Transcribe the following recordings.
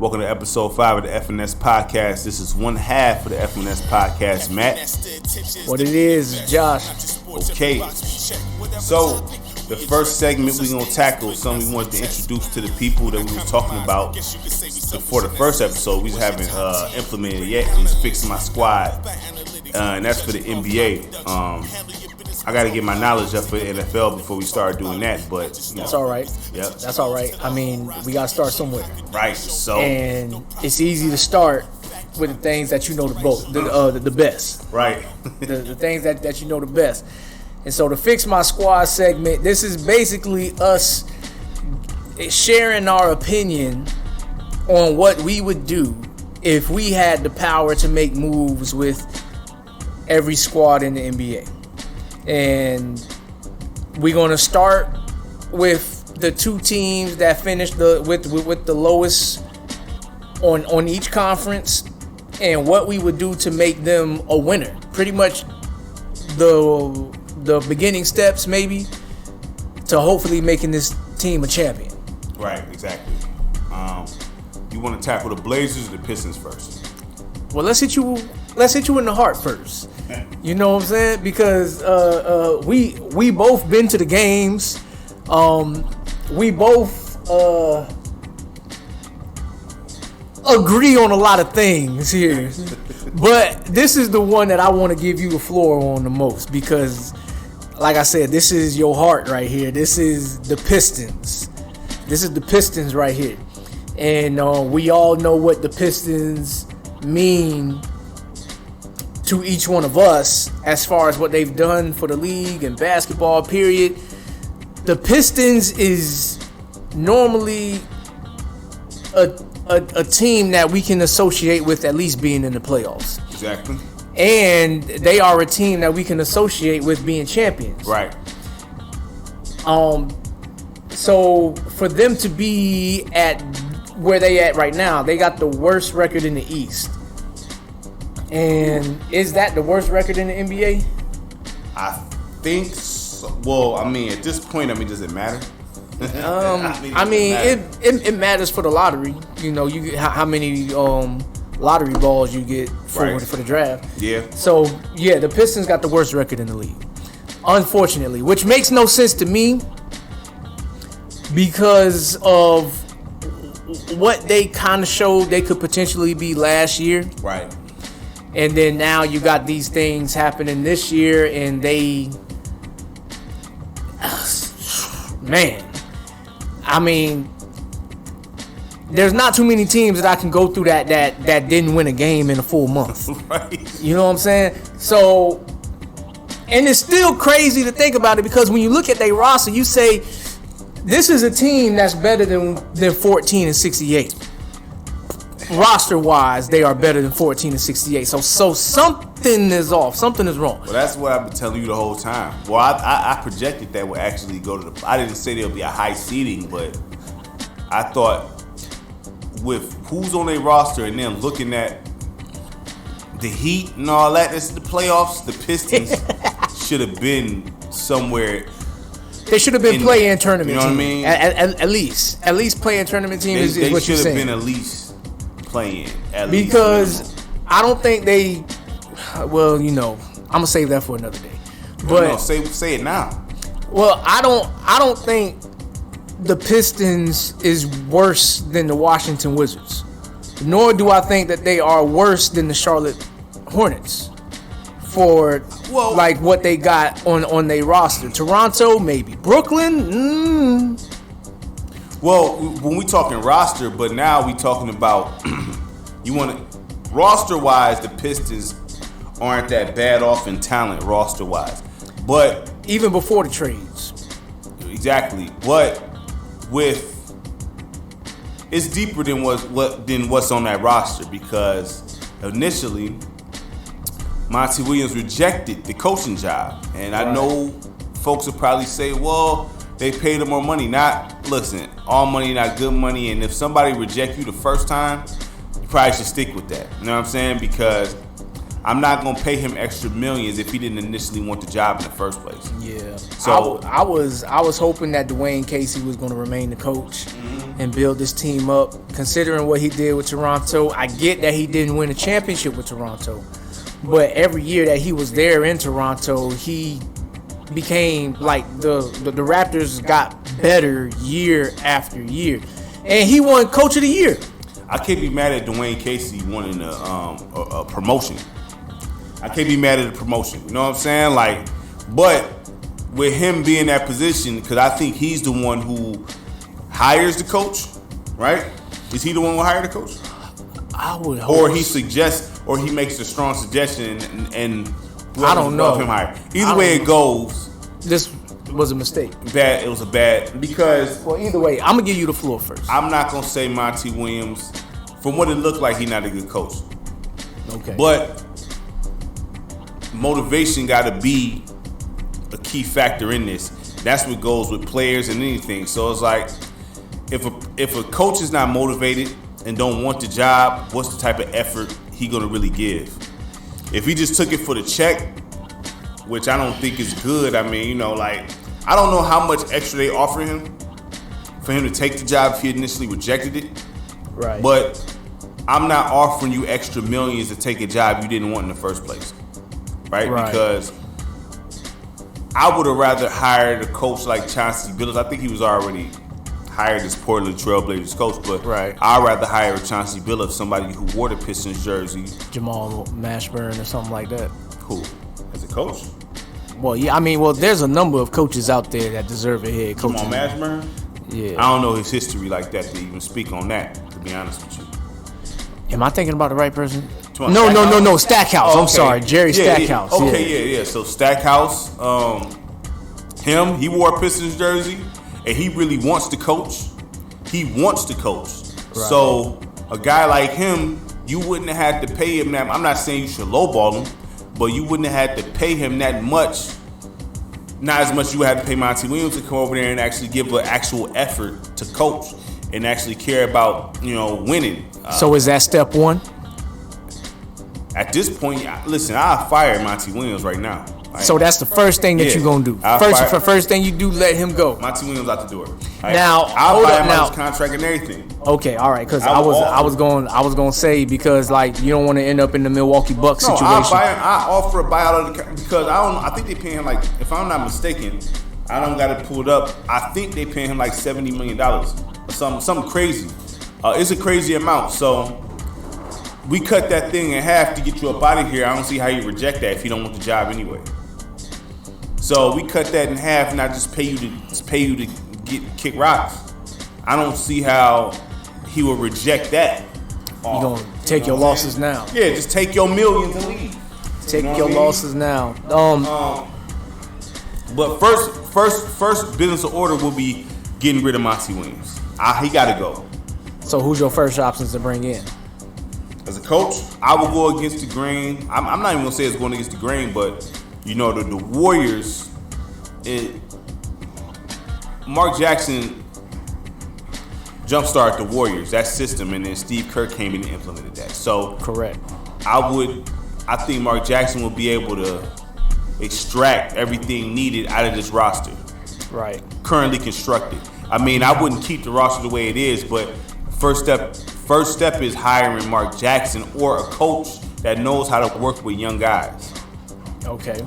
Welcome to episode 5 of the F&S Podcast. This is one half of the F&S Podcast, Matt. What it is Josh. Okay, so the first segment we're going to tackle is something we wanted to introduce to the people that we were talking about before the first episode. We just haven't implemented it yet. It's Fix My Squad, and that's for the NBA. I got to get my knowledge up for the NFL before we start doing that, but that's all right. Yep. That's all right. I mean, we got to start somewhere. Right. So, and it's easy to start with the things that you know the best. Right. the things that you know the best. And so the Fix My Squad segment, this is basically us sharing our opinion on what we would do if we had the power to make moves with every squad in the NBA. And we're gonna start with the two teams that finished with the lowest on each conference, and what we would do to make them a winner. Pretty much the beginning steps, maybe, to hopefully making this team a champion. Right, exactly. You want to tackle the Blazers or the Pistons first? Well, let's hit you in the heart first. You know what I'm saying? Because we both been to the games. We both agree on a lot of things here. But this is the one that I want to give you the floor on the most, because, like I said, this is your heart right here. This is the Pistons. This is the Pistons right here. And we all know what the Pistons mean to each one of us as far as what they've done for the league and basketball, period. The Pistons is normally a team that we can associate with at least being in the playoffs. Exactly. And they are a team that we can associate with being champions. Right. So for them to be at where they at right now, they got the worst record in the East. And is that the worst record in the NBA? I think so. Well, I mean, at this point, does it matter? It matters for the lottery. You know, you get how many lottery balls you get for the draft. Yeah. So, yeah, the Pistons got the worst record in the league, unfortunately, which makes no sense to me because of what they kind of showed they could potentially be last year. Right. And then now you got these things happening this year, and they, man, I mean, there's not too many teams that I can go through that didn't win a game in a full month. Right. You know what I'm saying? So, and it's still crazy to think about it, because when you look at their roster, you say, this is a team that's better than 14 and 68. Roster-wise, they are better than 14 and 68. So something is off. Something is wrong. Well, that's what I've been telling you the whole time. Well, I projected that would actually go to the... I didn't say there'll be a high seeding, but I thought with who's on their roster and then looking at the Heat and all that, this is the playoffs, the Pistons should have been somewhere... They should have been play-in tournament team. You know what I mean? At least play-in tournament team is what you're saying. They should have been at least playing. Because I don't think they... Well, you know, I'm going to save that for another day. But no, say it now. Well, I don't think the Pistons is worse than the Washington Wizards. Nor do I think that they are worse than the Charlotte Hornets for like what they got on their roster. Toronto, maybe. Brooklyn, Well, when we talking roster, but now we talking about you want to roster-wise, the Pistons aren't that bad off in talent roster-wise, but even before the trades. Exactly, but with it's deeper than what's on that roster, because initially Monty Williams rejected the coaching job, and I know folks will probably say, well, they paid him more money. Listen, all money not good money, and if somebody reject you the first time, you probably should stick with that. You know what I'm saying? Because I'm not gonna pay him extra millions if he didn't initially want the job in the first place. Yeah. So I was hoping that Dwayne Casey was going to remain the coach and build this team up. Considering what he did with Toronto, I get that he didn't win a championship with Toronto, but every year that he was there in Toronto, he became like the Raptors got better year after year, and he won Coach of the Year. I can't be mad at Dwayne Casey wanting a promotion. I can't be mad at the promotion. You know what I'm saying? Like, but with him being in that position, because I think he's the one who hires the coach, right? Is he the one who hired the coach? I would hope. Or he suggests, or he makes a strong suggestion, and I don't know. Him hired. Either way it goes, this was a mistake. It was a bad because. Well, either way, I'm gonna give you the floor first. I'm not gonna say Monty Williams. From what it looked like, he's not a good coach. Okay. But motivation got to be a key factor in this. That's what goes with players and anything. So it's like, if a coach is not motivated and don't want the job, what's the type of effort he gonna really give? If he just took it for the check, which I don't think is good. I mean, like, I don't know how much extra they offer him for him to take the job if he initially rejected it. Right. But I'm not offering you extra millions to take a job you didn't want in the first place. Right? Because I would have rather hired a coach like Chauncey Billups. I think he was already hired as Portland Trailblazers coach, but I'd rather hire Chauncey Billups, somebody who wore the Pistons jersey. Jamal Mashburn or something like that. Who? As a coach? Well, yeah, I mean, there's a number of coaches out there that deserve a head coach. Jamal Mashburn? Yeah. I don't know his history like that to even speak on that, to be honest with you. Am I thinking about the right person? No, Stackhouse. I'm sorry, Jerry Stackhouse. Yeah. Okay, yeah. So Stackhouse, him, he wore a Pistons jersey, and he really wants to coach. He wants to coach. Right. So a guy like him, you wouldn't have had to pay him that. I'm not saying you should lowball him, but you wouldn't have had to pay him that much. Not as much you would have to pay Monty Williams to come over there and actually give an actual effort to coach and actually care about, winning. So is that step one? At this point, listen, I'll fire Monty Williams right now. So that's the first thing that you're gonna do. First thing you do, let him go. Monty Williams out the door. Now I'll fire him on his contract and everything. Okay, all right, because I was going to say, because like you don't want to end up in the Milwaukee Bucks situation. I offer a buyout of the, because I think they pay him like, if I'm not mistaken, I don't got it pulled up. I think they pay him like $70 million or something crazy. It's a crazy amount. So we cut that thing in half to get you up out of here. I don't see how you reject that if you don't want the job anyway. So we cut that in half, and I just pay you to kick rocks. I don't see how he will reject that. You gonna take your losses now? Yeah, just take your millions and leave. Take your losses now. But first business order will be getting rid of Monty Williams. He got to go. So who's your first options to bring in? As a coach, I will go against the grain. I'm not even gonna say it's going against the grain, but the Warriors. Mark Jackson jumpstarted the Warriors, that system, and then Steve Kerr came in and implemented that. So correct. I think Mark Jackson will be able to extract everything needed out of this roster. Right. Currently constructed. I mean, I wouldn't keep the roster the way it is, but first step is hiring Mark Jackson or a coach that knows how to work with young guys. Okay.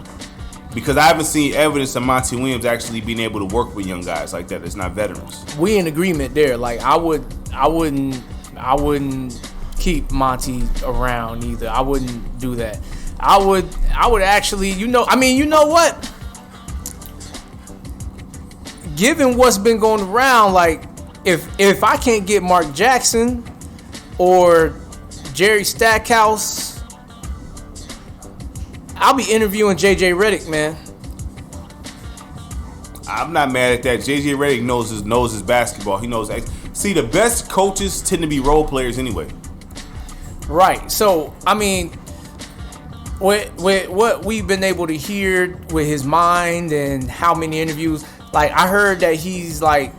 Because I haven't seen evidence of Monty Williams actually being able to work with young guys like that. It's not veterans. We in agreement there. Like I wouldn't keep Monty around either. I wouldn't do that. I would actually, you know what? Given what's been going around, like if I can't get Mark Jackson or Jerry Stackhouse, I'll be interviewing JJ Redick, man. I'm not mad at that. JJ Redick knows his basketball. He knows. See, the best coaches tend to be role players anyway. Right. So, I mean, with what we've been able to hear with his mind and how many interviews, like I heard that he's like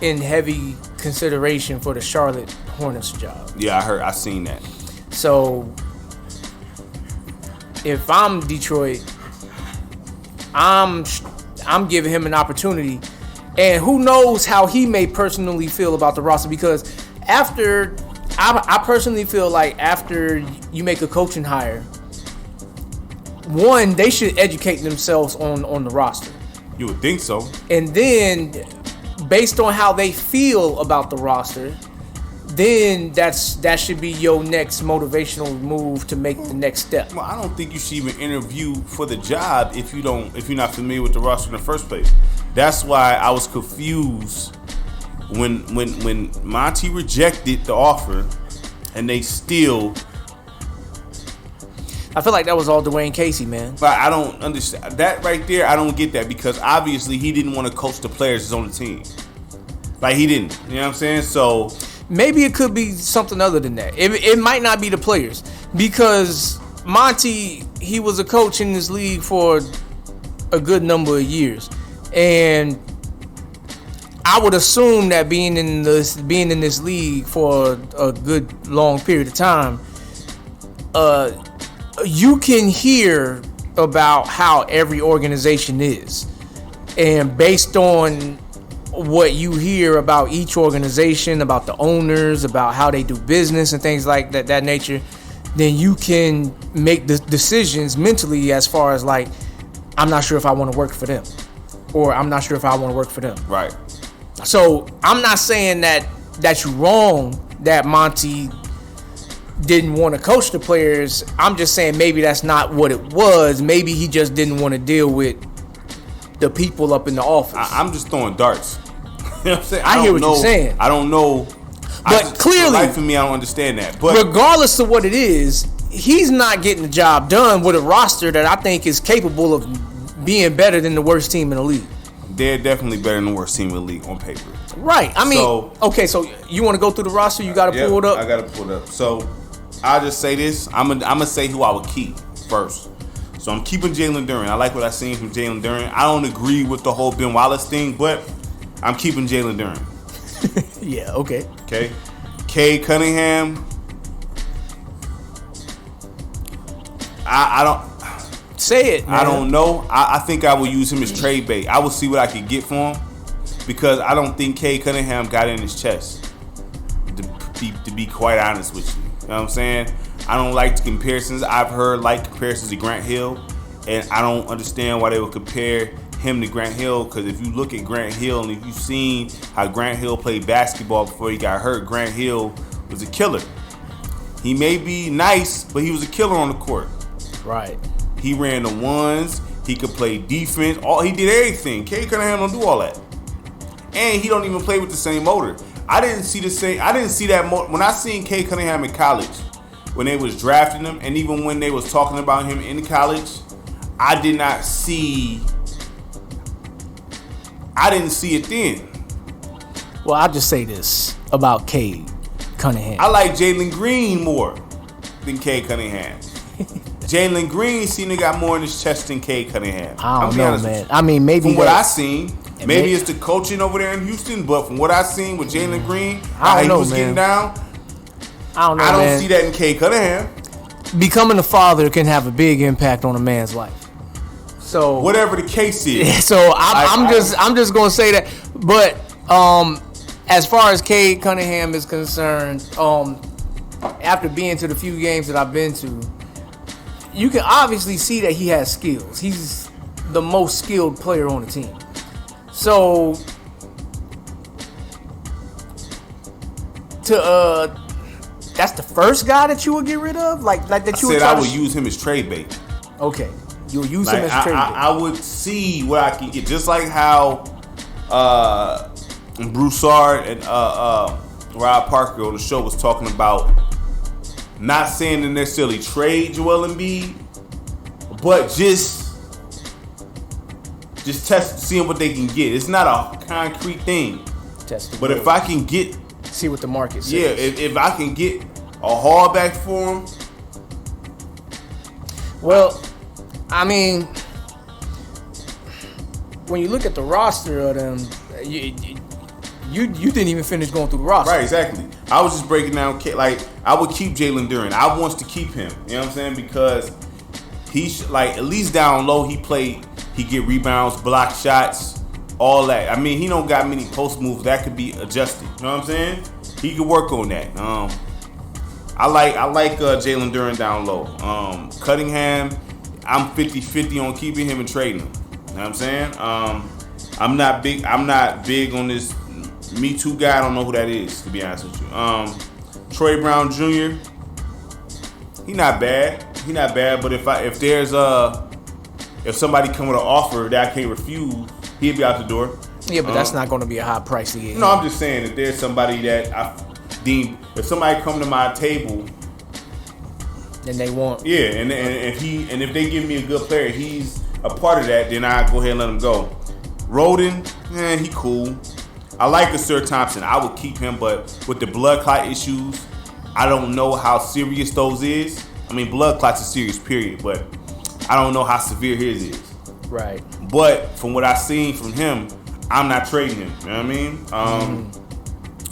in heavy consideration for the Charlotte Hornets job. Yeah, I seen that. So if I'm Detroit, I'm giving him an opportunity, and who knows how he may personally feel about the roster, because I personally feel like after you make a coaching hire, one, they should educate themselves on the roster. You would think so. And then, based on how they feel about the roster, then that should be your next motivational move to make the next step. Well, I don't think you should even interview for the job if you're not familiar with the roster in the first place. That's why I was confused when Monty rejected the offer, and they still. I feel like that was all Dwayne Casey, man. But I don't understand that right there. I don't get that, because obviously he didn't want to coach the players on the team. Like, he didn't. You know what I'm saying? So maybe it could be something other than that. It might not be the players, because Monty, he was a coach in this league for a good number of years, and I would assume that being in this league for a good long period of time, you can hear about how every organization is, and based on what you hear about each organization, about the owners, about how they do business and things like that nature, then you can make the decisions mentally as far as like, I'm not sure if I want to work for them, or I'm not sure if I want to work for them. Right. So I'm not saying that you're wrong that Monty didn't want to coach the players. I'm just saying maybe that's not what it was. Maybe he just didn't want to deal with the people up in the office. I'm just throwing darts. You know what I'm saying? I hear what you're saying. I don't know. But clearly, life for me, I don't understand that. But regardless of what it is, he's not getting the job done with a roster that I think is capable of being better than the worst team in the league. They're definitely better than the worst team in the league on paper. Right. I mean, so you want to go through the roster? You got to pull it up? I got to pull it up. So I'll just say this. I'm gonna say who I would keep first. So I'm keeping Jalen Duren. I like what I seen from Jalen Duren. I don't agree with the whole Ben Wallace thing, but I'm keeping Jalen Duren. Yeah, okay. Okay. Cade Cunningham. I don't. Say it, man. I don't know. I think I will use him as trade bait. I will see what I can get for him, because I don't think Cade Cunningham got in his chest, to be quite honest with you. You know what I'm saying? I don't like the comparisons. I've heard comparisons to Grant Hill, and I don't understand why they would compare him to Grant Hill, because if you look at Grant Hill and if you've seen how Grant Hill played basketball before he got hurt, Grant Hill was a killer. He may be nice, but he was a killer on the court. Right. He ran the ones. He could play defense. He did everything. Cade Cunningham don't do all that, and he don't even play with the same motor. I didn't see that when I seen Cade Cunningham in college, when they was drafting him, and even when they was talking about him in college, I didn't see it then. Well, I'll just say this about Cade Cunningham. I like Jalen Green more than Cade Cunningham. Jalen Green seemed to got more in his chest than Cade Cunningham. I don't know, man. I mean, maybe from what I seen, maybe it's the coaching over there in Houston, but from what I seen with Jalen Green, how he was getting down, I don't see that in Cade Cunningham. Becoming a father can have a big impact on a man's life. So whatever the case is. So I'm just gonna say that. But as far as Cade Cunningham is concerned, after being to the few games that I've been to, you can obviously see that he has skills. He's the most skilled player on the team. So that's the first guy that you would get rid of, like that you would. I would use him as trade bait. Okay, you'll use him as trade bait. I would see what I can get, just like how Broussard and Rob Parker on the show was talking about. Not saying to necessarily trade Joel Embiid, but just seeing what they can get. It's not a concrete thing. But if I can see what the market says. Yeah, if I can get a haul back for him. Well, I mean, when you look at the roster of them, you didn't even finish going through the roster. Right, exactly. I was just breaking down, like, I would keep Jalen Duren. I want to keep him. You know what I'm saying? Because like at least down low he get rebounds, block shots, all that. I mean, he don't got many post moves that could be adjusted. You know what I'm saying? He could work on that. I like Jalen Duren down low. Cunningham, I'm 50-50 on keeping him and trading him. You know what I'm saying? I'm not big on this Me Too guy. I don't know who that is, to be honest with you. Troy Brown Jr. He not bad, but if somebody come with an offer that I can't refuse, he'd be out the door. Yeah, but that's not going to be a high price to get. No, I'm just saying that there's somebody that I deem, if somebody come to my table, and they want. Yeah, and if they give me a good player, he's a part of that, then I go ahead and let him go. Roden, he cool. I like Asir Thompson. I would keep him, but with the blood clot issues, I don't know how serious those is. I mean, blood clots are serious, period, but I don't know how severe his is. Right. But from what I've seen from him, I'm not trading him. You know what I mean?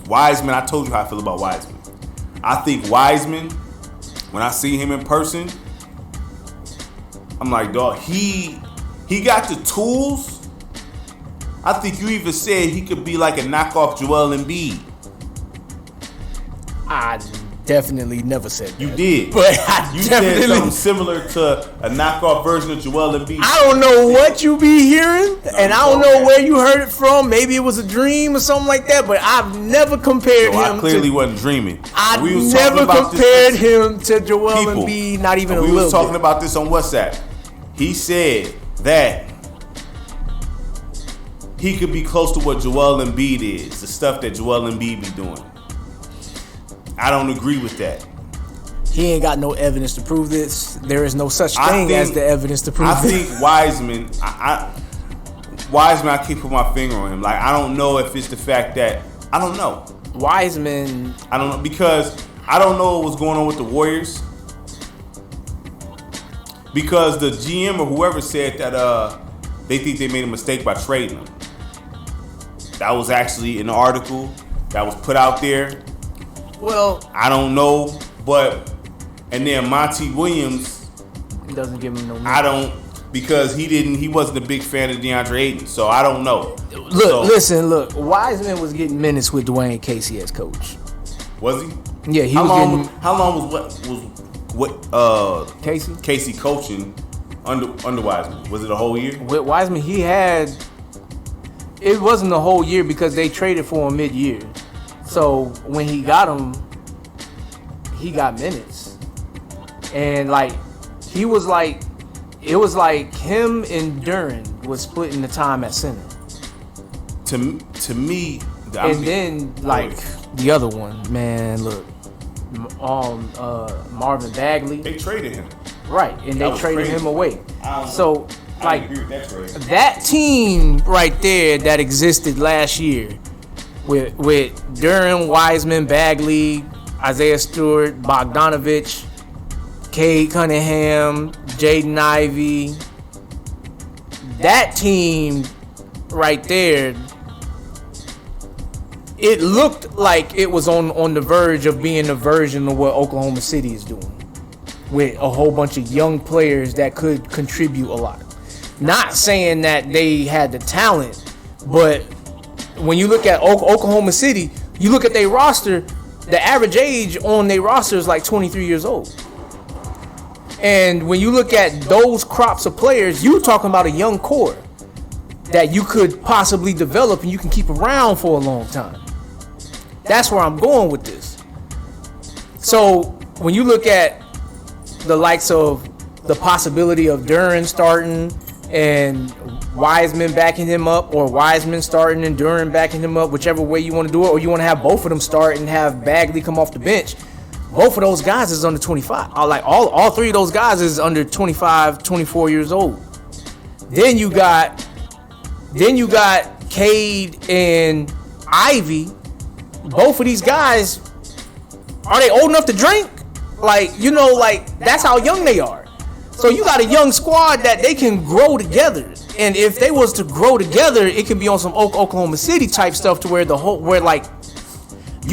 Wiseman, I told you how I feel about Wiseman. I think Wiseman, when I see him in person, I'm like, dog, he got the tools. I think you even said he could be like a knockoff Joel Embiid. I definitely never said that. You did. But you said something similar to a knockoff version of Joel Embiid. I don't know what you be hearing, and I don't know where you heard it from. Maybe it was a dream or something like that, but I've never compared him I clearly wasn't dreaming. I never compared him to Joel Embiid, not even a little bit. We was talking about this on WhatsApp. He said that he could be close to what Joel Embiid is, the stuff that Joel Embiid be doing. I don't agree with that. He ain't got no evidence to prove this. There is no such thing as the evidence to prove this. I think Wiseman, Wiseman, I can't put my finger on him. Like, I don't know if it's the fact that, I don't know. Wiseman. I don't know, because I don't know what's going on with the Warriors. Because the GM or whoever said that they think they made a mistake by trading him. That was actually an article that was put out there. Well, I don't know, but and then Monty Williams doesn't give him no money. I don't, because he wasn't a big fan of DeAndre Ayton, so I don't know. Look, Wiseman was getting minutes with Dwayne Casey as coach. Was he? Yeah, he How long was Casey coaching under Wiseman? Was it a whole year? With Wiseman, it wasn't a whole year because they traded for him mid-year. So when he got him, he got minutes. And it was like him and Duren was splitting the time at center. To me, then the other one, man, look, Marvin Bagley. They traded him. Right, and they traded him away. So I agree with that trade. That team right there that existed last year with Duren, Wiseman, Bagley, Isaiah Stewart, Bogdanovich, Cade Cunningham, Jaden Ivey. That team right there, it looked like it was on the verge of being a version of what Oklahoma City is doing, with a whole bunch of young players that could contribute a lot. Not saying that they had the talent, but when you look at Oklahoma City, you look at their roster, the average age on their roster is like 23 years old. And when you look at those crops of players, you're talking about a young core that you could possibly develop and you can keep around for a long time. That's where I'm going with this. So when you look at the likes of the possibility of Duren starting and Wiseman backing him up, or Wiseman starting and Duren backing him up, whichever way you want to do it, or you want to have both of them start and have Bagley come off the bench, both of those guys is under 25. All three of those guys is under 25, 24 years old. Then you got Cade and Ivy. Both of these guys, are they old enough to drink? That's how young they are. So you got a young squad that they can grow together. And if they was to grow together, it could be on some Oklahoma City type stuff to where you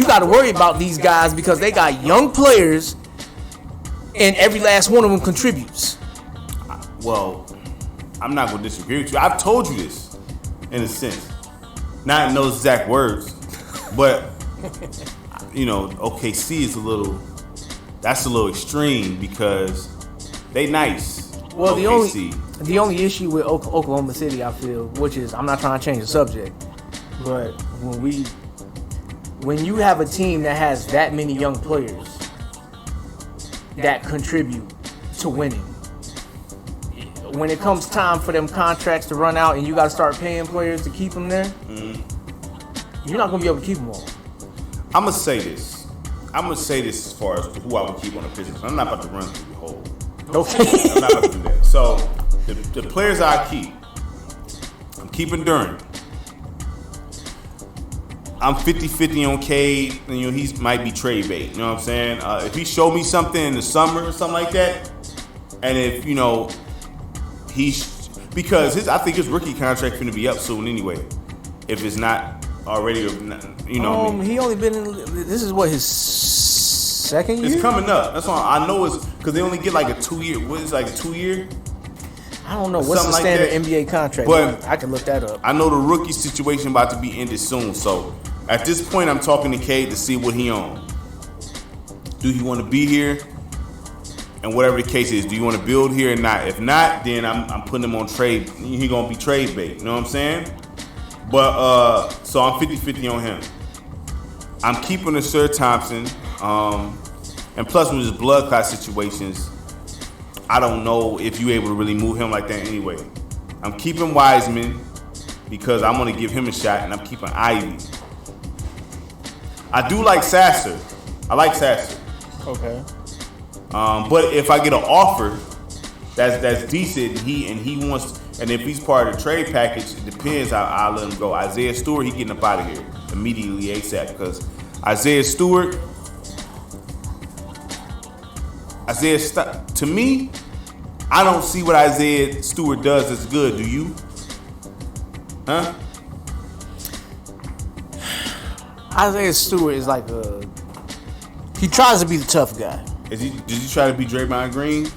got to worry about these guys because they got young players and every last one of them contributes. well, I'm not going to disagree with you. I've told you this in a sense. Not in those exact words, but, OKC is that's a little extreme because they nice. Well, OKC. the only issue with Oklahoma City, I feel, which is, I'm not trying to change the subject, but when you have a team that has that many young players that contribute to winning, when it comes time for them contracts to run out and you got to start paying players to keep them there, you're not going to be able to keep them all. I'm going to say this as far as who I would keep on the Pistons. I'm not about to run through the whole. Okay. I'm not about to do that. So, the players I keep, I'm keeping Duran. I'm 50-50 on Cade, and he might be trade bait. You know what I'm saying? If he showed me something in the summer or something like that, and if I think his rookie contract finna be up soon anyway. If it's not already, what I mean? He only been in. This is what, his second year? It's coming up. That's why I know it's because they only get like a 2 year. What is like a 2 year? I don't know what's the standard NBA contract, but I can look that up. I know the rookie situation about to be ended soon, so at this point I'm talking to Cade to see what he on. Do he want to be here? And whatever the case is, do you want to build here or not? If not, then I'm putting him on trade. He gonna be trade bait. You know what I'm saying? But so I'm 50-50 on him. I'm keeping Sir Thompson. And plus with his blood clot situations, I don't know if you're able to really move him like that anyway. I'm keeping Wiseman because I'm gonna give him a shot, and I'm keeping Ivy. I do like Sasser. I like Sasser. Okay. But if I get an offer that's decent, and he wants, and if he's part of the trade package, it depends. I'll let him go. Isaiah Stewart, he getting up out of here immediately ASAP because Isaiah Stewart, to me, I don't see what Isaiah Stewart does that's good. Do you? Huh? Isaiah Stewart is like he tries to be the tough guy. Did he try to be Draymond Green?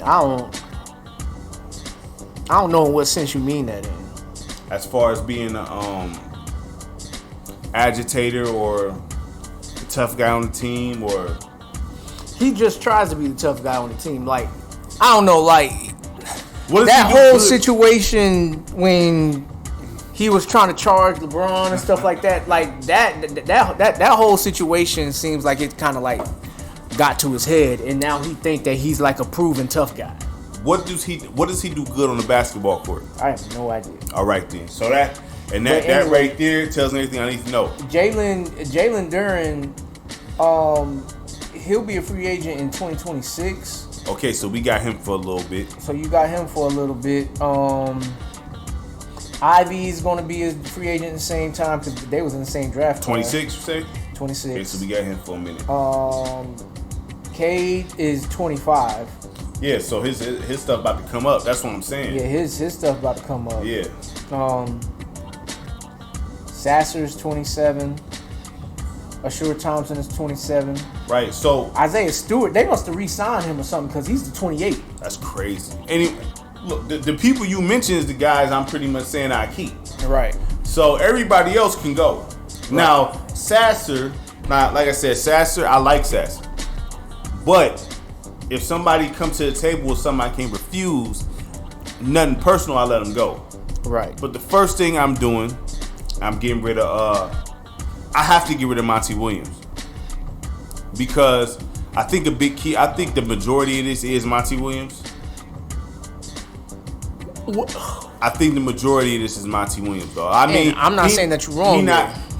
I don't know in what sense you mean that in. As far as being an agitator or the tough guy on the team, or he just tries to be the tough guy on the team. Like, I don't know, like that whole situation when he was trying to charge LeBron and stuff like that. Like that whole situation seems like it kind of like got to his head, and now he think that he's like a proven tough guy. What does he do good on the basketball court? I have no idea. All right then. So that right there tells me everything I need to know. Jalen Duran, he'll be a free agent in 2026. Okay, so we got him for a little bit. So you got him for a little bit. Ivy is going to be a free agent at the same time because they was in the same draft. 26, you say? 26. Okay, so we got him for a minute. Cade is 25. Yeah, so his stuff about to come up. That's what I'm saying. Yeah, his stuff about to come up. Yeah. Sasser's 27. Sir Thompson is 27. Right, so Isaiah Stewart, they must have re-signed him or something because he's the 28. That's crazy. Look, the people you mentioned is the guys I'm pretty much saying I keep. Right. So everybody else can go. Right. Now, Sasser, like I said, Sasser, I like Sasser. But if somebody comes to the table with something I can't refuse, nothing personal, I let them go. Right. But the first thing I'm doing, I'm getting rid of, I have to get rid of Monty Williams. Because I think the majority of this is Monty Williams. I think the majority of this is Monty Williams, though. I mean, I'm not saying that you're wrong.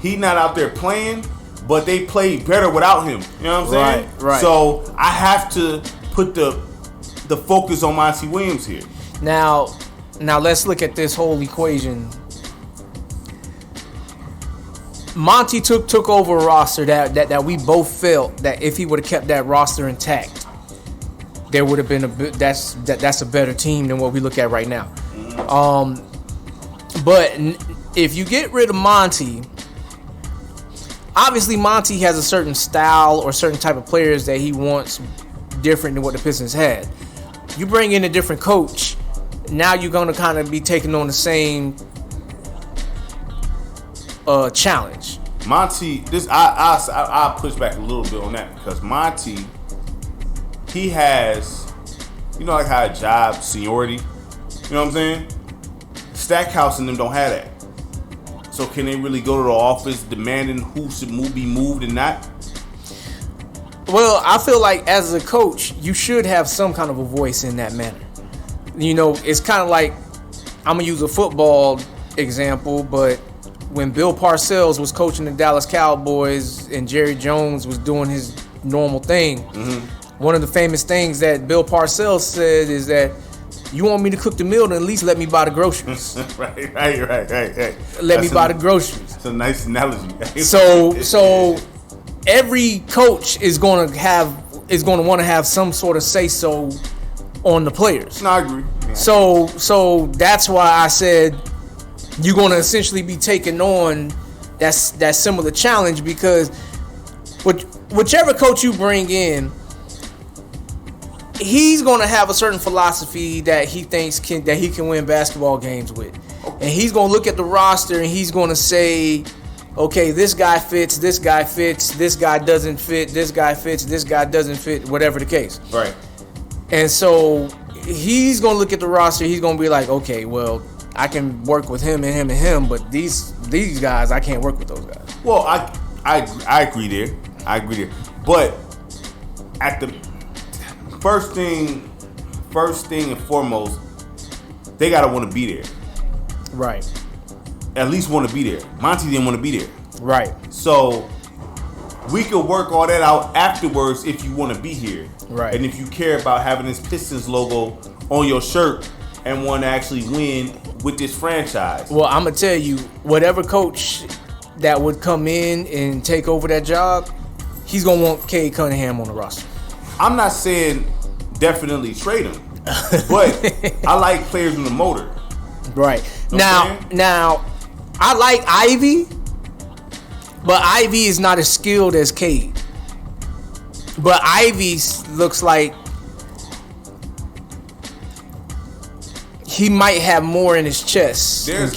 He's not out there playing, but they play better without him. You know what I'm saying? Right. So I have to put the focus on Monty Williams here. Now let's look at this whole equation. Monty took over a roster that we both felt that if he would have kept that roster intact, there would have been that's a better team than what we look at right now. But if you get rid of Monty, obviously Monty has a certain style or certain type of players that he wants different than what the Pistons had. You bring in a different coach, now you're going to kind of be taking on the same challenge. Monty, I push back a little bit on that because Monty, he has, like how a job seniority, you know what I'm saying? Stackhouse and them don't have that. So can they really go to the office demanding who should be moved and not? Well, I feel like as a coach, you should have some kind of a voice in that manner. It's kind of like, I'm going to use a football example, but when Bill Parcells was coaching the Dallas Cowboys and Jerry Jones was doing his normal thing, one of the famous things that Bill Parcells said is that, you want me to cook the meal, then at least let me buy the groceries. Right. Let me buy the groceries. It's a nice analogy. So every coach is going to want to have some sort of say so on the players. No, I agree. Yeah. So that's why I said you're going to essentially be taking on that similar challenge, because whichever coach you bring in, he's going to have a certain philosophy that he thinks that he can win basketball games with. And he's going to look at the roster and he's going to say, okay, this guy fits, this guy fits, this guy doesn't fit, this guy fits, this guy doesn't fit, whatever the case. Right. And so he's going to look at the roster, he's going to be like, okay, well, I can work with him and him and him, but these guys, I can't work with those guys. Well, I agree there. But at the first thing and foremost, they gotta want to be there. Right. At least want to be there. Monty didn't want to be there. Right. So we could work all that out afterwards if you want to be here. Right. And if you care about having this Pistons logo on your shirt and want to actually win with this franchise. Well, I'm gonna tell you, whatever coach that would come in and take over that job, he's gonna want Cade Cunningham on the roster. I'm not saying definitely trade him, but I like players with a motor. Right. You know Now, I like Ivy, but Ivy is not as skilled as Cade. But Ivy looks like he might have more in his chest. There's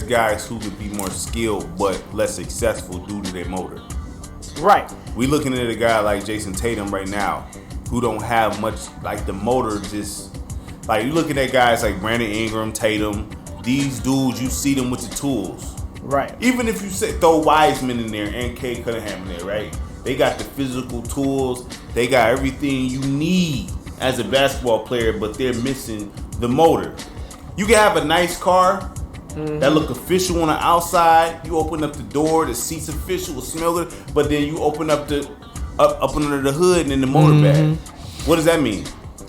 guys who could be more skilled but less successful due to their motor. Right. We looking at a guy like Jason Tatum right now, who don't have much, like the motor just, like you looking at guys like Brandon Ingram, Tatum, these dudes, you see them with the tools. Right. Even if you throw Wiseman in there and Cade Cunningham in there, right? They got the physical tools. They got everything you need as a basketball player, but they're missing the motor. You can have a nice car that look official on the outside. You open up the door, the seat's official, will smell good, but then you open up up under the hood and in the motor bag. What does that mean?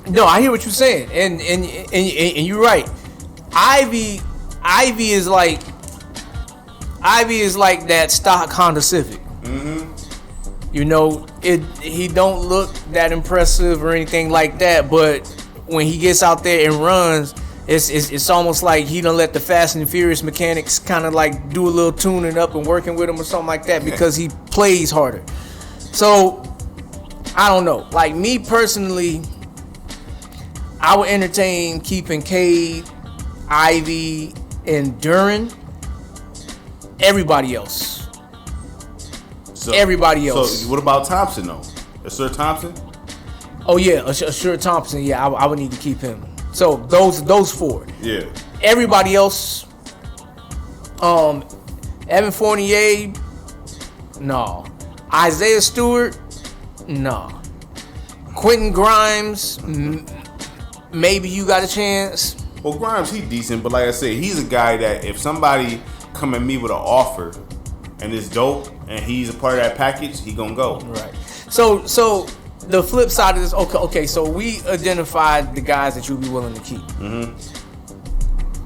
No, I hear what you're saying, and you're right. Ivy is like that stock Honda Civic. He don't look that impressive or anything like that, but when he gets out there and runs, it's almost like he done let the Fast and Furious mechanics kind of like do a little tuning up and working with him or something like that, because he plays harder. So I don't know. Like me personally, I would entertain keeping Cade, Ivy, and Duran. Everybody else. So what about Thompson though? Sir Thompson? Oh yeah, Asher Thompson. Yeah, I would need to keep him. So those four. Yeah. Everybody else. Evan Fournier. No. Isaiah Stewart. No. Quentin Grimes. Maybe you got a chance. Well, Grimes, he decent, but like I said, he's a guy that if somebody come at me with an offer and it's dope and he's a part of that package, he gonna go. Right. So the flip side of this, okay, so we identified the guys that you'd be willing to keep.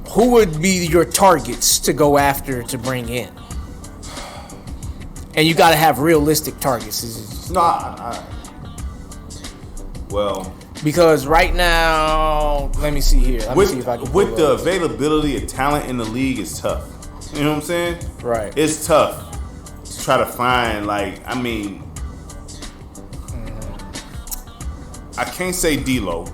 Who would be your targets to go after to bring in? And you got to have realistic targets. Well, because right now, let me see here. Let me see if I can. With the availability of talent in the league, it's tough. You know what I'm saying? Right. It's tough to try to find, like, I mean, I can't say D'Lo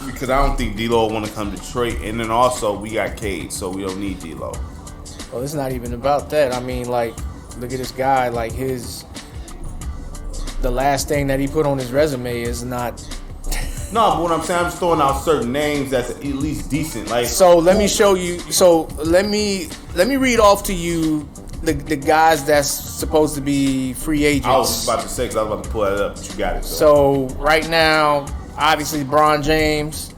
because I don't think D'Lo will want to come to Detroit. And then also we got Cade, so we don't need D'Lo. Well, it's not even about that. I mean, like, look at this guy. Like, the last thing that he put on his resume is not. No, but what I'm saying, I'm just throwing out certain names that's at least decent. Like, so let me show you. So let me read off to you the guys that's supposed to be free agents. I was about to say, because I was about to pull that up, but you got it. So right now, obviously, LeBron James,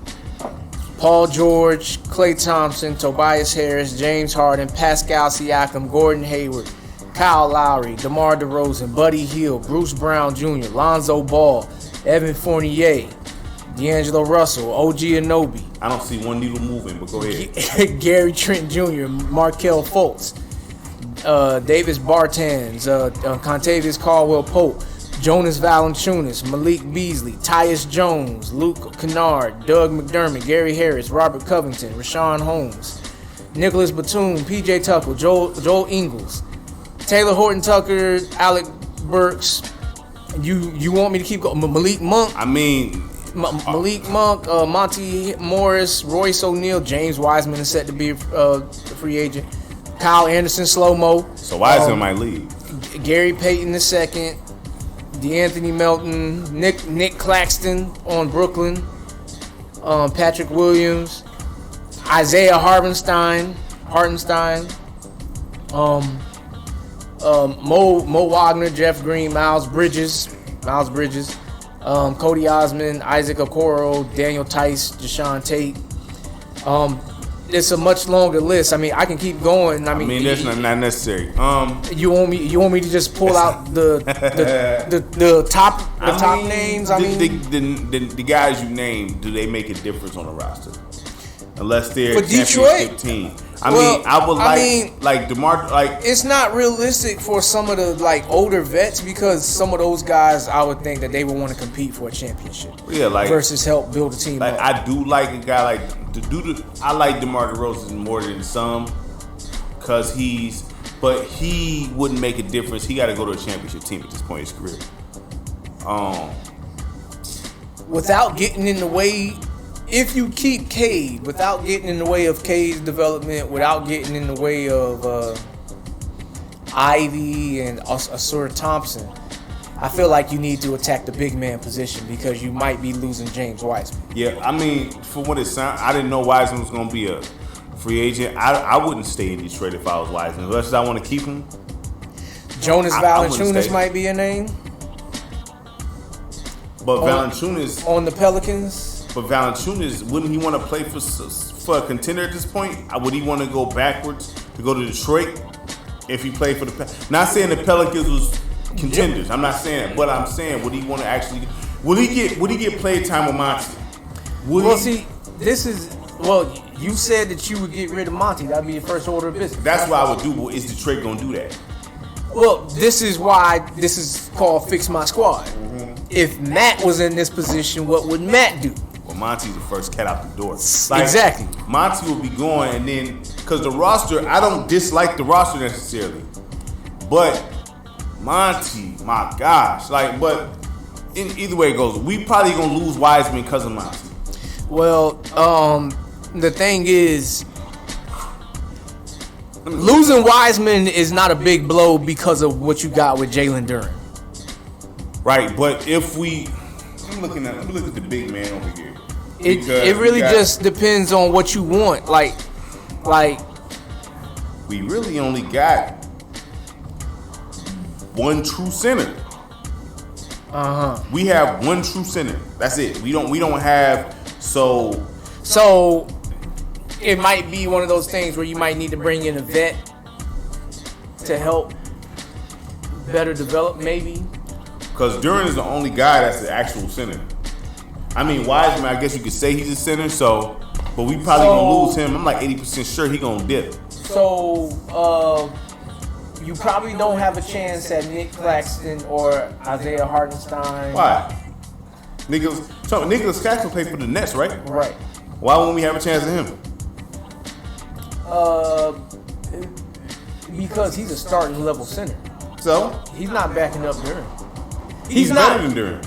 Paul George, Klay Thompson, Tobias Harris, James Harden, Pascal Siakam, Gordon Hayward, Kyle Lowry, DeMar DeRozan, Buddy Hield, Bruce Brown Jr., Lonzo Ball, Evan Fournier, D'Angelo Russell, OG Anunoby. I don't see one needle moving, but go ahead. Gary Trent Jr., Markelle Fultz, Davis Bertans, Contavious Caldwell-Pope, Jonas Valanciunas, Malik Beasley, Tyus Jones, Luke Kennard, Doug McDermott, Gary Harris, Robert Covington, Rashawn Holmes, Nicholas Batum, PJ Tucker, Joel Ingles, Taylor Horton Tucker, Alec Burks. You want me to keep going? Malik Monk. I mean, Malik Monk, Monty Morris, Royce O'Neal, James Wiseman is set to be a free agent. Kyle Anderson, slow-mo. So Wiseman might leave. Gary Payton II, DeAnthony Melton, Nick Claxton on Brooklyn, Patrick Williams, Isaiah Hartenstein, Mo Wagner, Jeff Green, Miles Bridges, Cody Osman, Isaac Okoro, Daniel Tice, Deshaun Tate. It's a much longer list. I mean, I can keep going. I mean that's not necessary. You want me to just pull out the top names? The guys you named, do they make a difference on the roster? Unless they're for Detroit team. I would like DeMar. Like, it's not realistic for some of the older vets because some of those guys I would think that they would want to compete for a championship. Yeah, versus help build a team. Up. I do like a guy I like DeMar DeRozan more than some because but he wouldn't make a difference. He got to go to a championship team at this point in his career. Without getting in the way. If you keep Cade, without getting in the way of Cade's development, without getting in the way of Ivy and Asura Thompson, I feel like you need to attack the big man position because you might be losing James Wiseman. Yeah, I mean, for what it sounds, I didn't know Wiseman was going to be a free agent. I wouldn't stay in Detroit if I was Wiseman. Unless I want to keep him. Jonas Valanciunas might be a name. But Valanciunas on the Pelicans. But Valanciunas, wouldn't he want to play for a contender at this point? Would he want to go backwards to go to Detroit if he played for the Pelicans? Not saying the Pelicans was contenders. I'm not saying that. But I'm saying, would he want to actually? Would he get played time with Monty? You said that you would get rid of Monty. That'd be your first order of business. That's what I would do. But is Detroit gonna do that? Well, this is why this is called Fix My Squad. Mm-hmm. If Matt was in this position, what would Matt do? Well, Monty's the first cat out the door. Exactly. Monty will be going, and then because the roster, I don't dislike the roster necessarily, but Monty, my gosh, but in either way it goes, we probably gonna lose Wiseman because of Monty. Well, the thing is, losing Wiseman is not a big blow because of what you got with Jalen Duren. Right, but if I'm looking at the big man over here. It really just depends on what you want. Like we really only got one true center. We have one true center. That's it. We don't have so it might be one of those things where you might need to bring in a vet to help better develop maybe. Because Duren is the only guy that's the actual center. I mean, Wiseman, I guess you could say he's a center, but we probably gonna lose him. I'm like 80% sure he gonna dip. So, you probably don't have a chance at Nick Claxton or Isaiah Hartenstein. Why? Nicholas Claxton played for the Nets, right? Right. Why wouldn't we have a chance at him? Because he's a starting level center. So? He's not backing up Duren. He's better than Duren.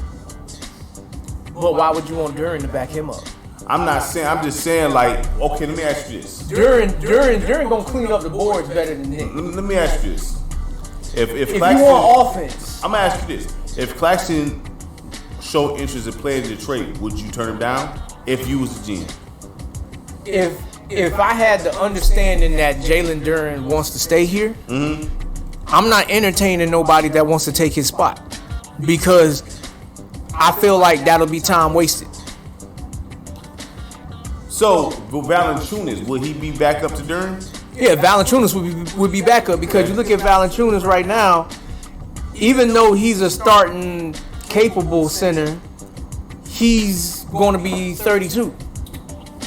But why would you want Duren to back him up? I'm not saying. I'm just saying, like, okay, let me ask you this. Duren gonna clean up the boards better than him. Let me ask you this. If you Claxton, want offense, I'm gonna ask you this. If Claxton showed interest in playing in Detroit, would you turn him down if you was the GM? If I had the understanding that Jalen Duren wants to stay here, I'm not entertaining nobody that wants to take his spot because I feel like that'll be time wasted. So, Valanciunas, will he be back up to Duren? Yeah, Valanciunas would be back up because you look at Valanciunas right now, even though he's a starting capable center, he's going to be 32.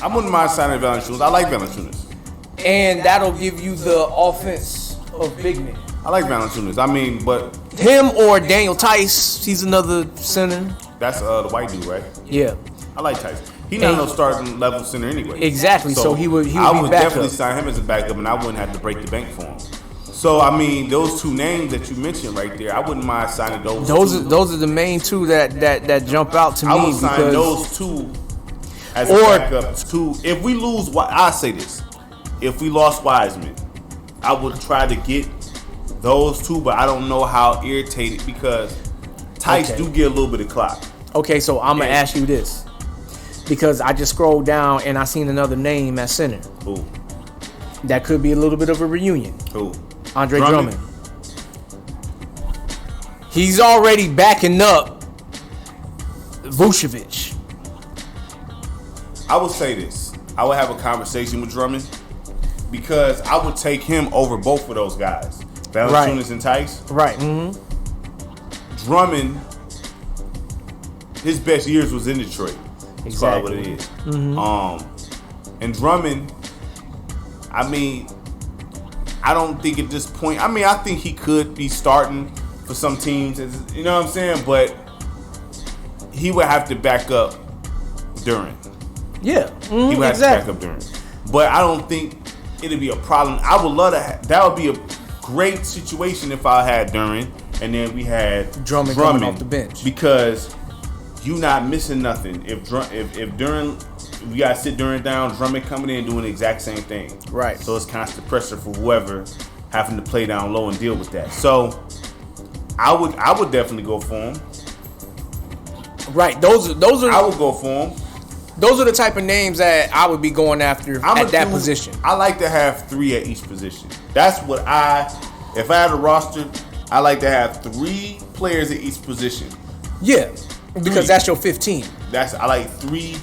I wouldn't mind signing Valanciunas. I like Valanciunas. And that'll give you the offense of big men. I like Valanciunas. I mean, but him or Daniel Tice, he's another center. That's the white dude, right? Yeah. I like Tice. He's not no starting level center anyway. Exactly. So he would I would be backup. definitely sign him as a backup, and I wouldn't have to break the bank for him. So I mean, those two names that you mentioned right there, I wouldn't mind signing those. Those are the main two that jump out to me. I would sign those two as a backup to. If we lose, I say this: if we lost Wiseman, I would try to get those two, but I don't know how irritated because Tice do get a little bit of clock. Okay, so I'm gonna ask you this. Because I just scrolled down and I seen another name at center. Who? That could be a little bit of a reunion. Who? Andre Drummond. He's already backing up Vucevic. I would say this. I would have a conversation with Drummond because I would take him over both of those guys. Valanciunas and Tice. Right. Mm-hmm. Drummond, his best years was in Detroit. That's probably what it is. Mm-hmm. And Drummond, I mean, I don't think at this point. I mean, I think he could be starting for some teams. You know what I'm saying? But he would have to back up Duren. Yeah, he would have to back up Duren. But I don't think it'd be a problem. I would love to. That would be a great situation if I had Duren and then we had Drummond coming off the bench because. You not missing nothing. If Duren, we gotta sit Duren down, Drummond coming in and doing the exact same thing. Right. So it's constant pressure for whoever having to play down low and deal with that. So I would definitely go for him. Right. Those are. I would go for him. Those are the type of names that I would be going after at that position. I like to have 3 at each position. That's what if I had a roster, I like to have 3 players at each position. Yeah. Because that's your 15. I like 3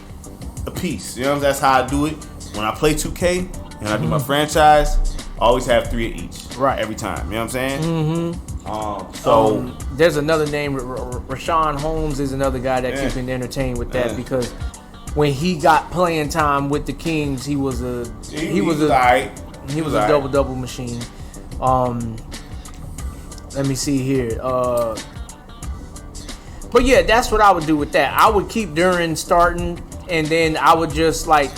apiece. You know, that's how I do it. When I play 2K and I do my franchise, I always have 3 at each. Right. Every time. You know what I'm saying? Mm-hmm. There's another name. Rashawn Holmes is another guy that keeps me entertained with that because when he got playing time with the Kings, he was a double machine. Let me see here. But yeah, that's what I would do with that. I would keep Duren starting, and then I would just like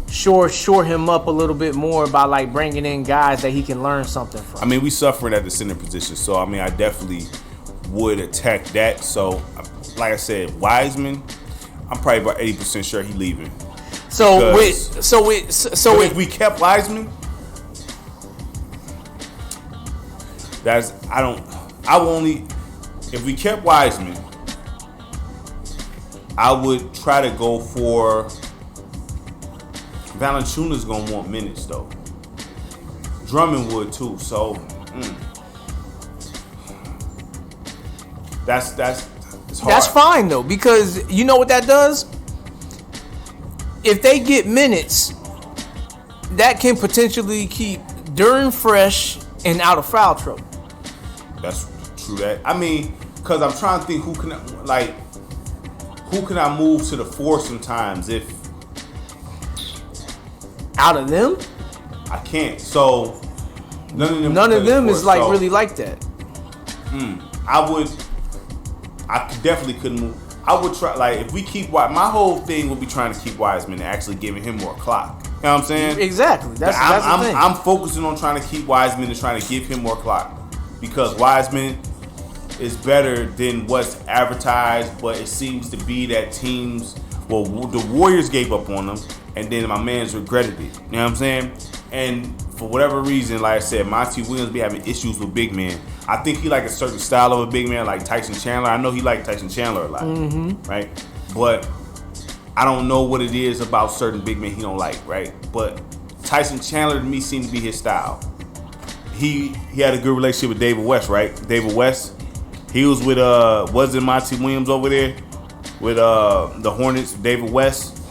shore him up a little bit more by like bringing in guys that he can learn something from. I mean, we suffering at the center position, so I mean, I definitely would attack that. So, like I said, Wiseman, I'm probably about 80% sure he's leaving. So if we kept Wiseman, if we kept Wiseman, I would try to go for Valanciunas gonna want minutes though. Drummond would too, so that's it's hard. That's fine though, because you know what that does? If they get minutes, that can potentially keep Duren fresh and out of foul trouble. That's true. That I mean, because I'm trying to think who can I move to the 4 sometimes if out of them? I can't. So none of them is like really like that. I definitely couldn't move. I would try, like, if we keep my whole thing would be trying to keep Wiseman and actually giving him more clock. You know what I'm saying? Exactly. That's the thing. I'm focusing on trying to keep Wiseman and trying to give him more clock because Wiseman, is better than what's advertised, but it seems to be that teams, well, the Warriors gave up on them, and then my man's regretted it. You know what I'm saying? And for whatever reason, like I said, Monty Williams be having issues with big men. I think he like a certain style of a big man, like Tyson Chandler. I know he liked Tyson Chandler a lot, right? But I don't know what it is about certain big men he don't like, right? But Tyson Chandler to me seemed to be his style. He had a good relationship with David West, right? David West. He was with wasn't Monty Williams over there with the Hornets, David West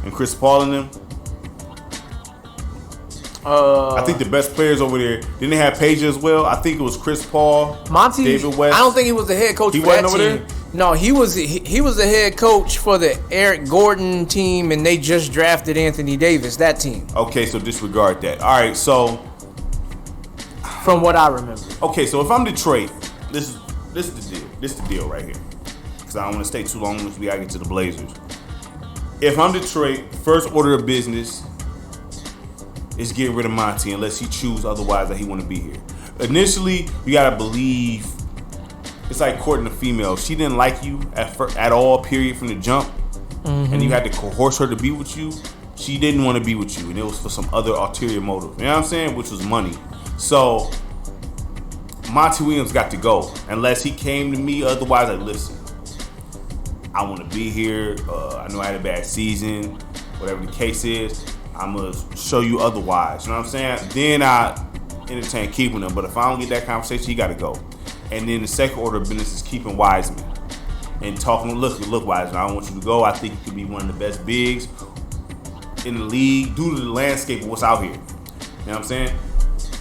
and Chris Paul and them. I think the best players over there. Didn't they have Paige as well? I think it was Chris Paul, Monty, David West. I don't think he was the head coach for that team. Over there? No, he was the head coach for the Eric Gordon team, and they just drafted Anthony Davis, that team. Okay, so disregard that. All right, so from what I remember. Okay, so if I'm Detroit, this is the deal. This is the deal right here. Because I don't want to stay too long once we gotta get to the Blazers. If I'm Detroit, first order of business is getting rid of Monty unless he chooses otherwise that he want to be here. Initially, you gotta believe it's like courting a female. She didn't like you at all, period, from the jump, and you had to coerce her to be with you. She didn't want to be with you, and it was for some other ulterior motive. You know what I'm saying? Which was money. So Monty Williams got to go unless he came to me. Otherwise, like, listen, I want to be here. I know I had a bad season. Whatever the case is, I'm going to show you otherwise. You know what I'm saying? Then I entertain keeping him. But if I don't get that conversation, he got to go. And then the second order of business is keeping Wiseman. And talking, look, Wiseman, I don't want you to go. I think you could be one of the best bigs in the league due to the landscape of what's out here. You know what I'm saying?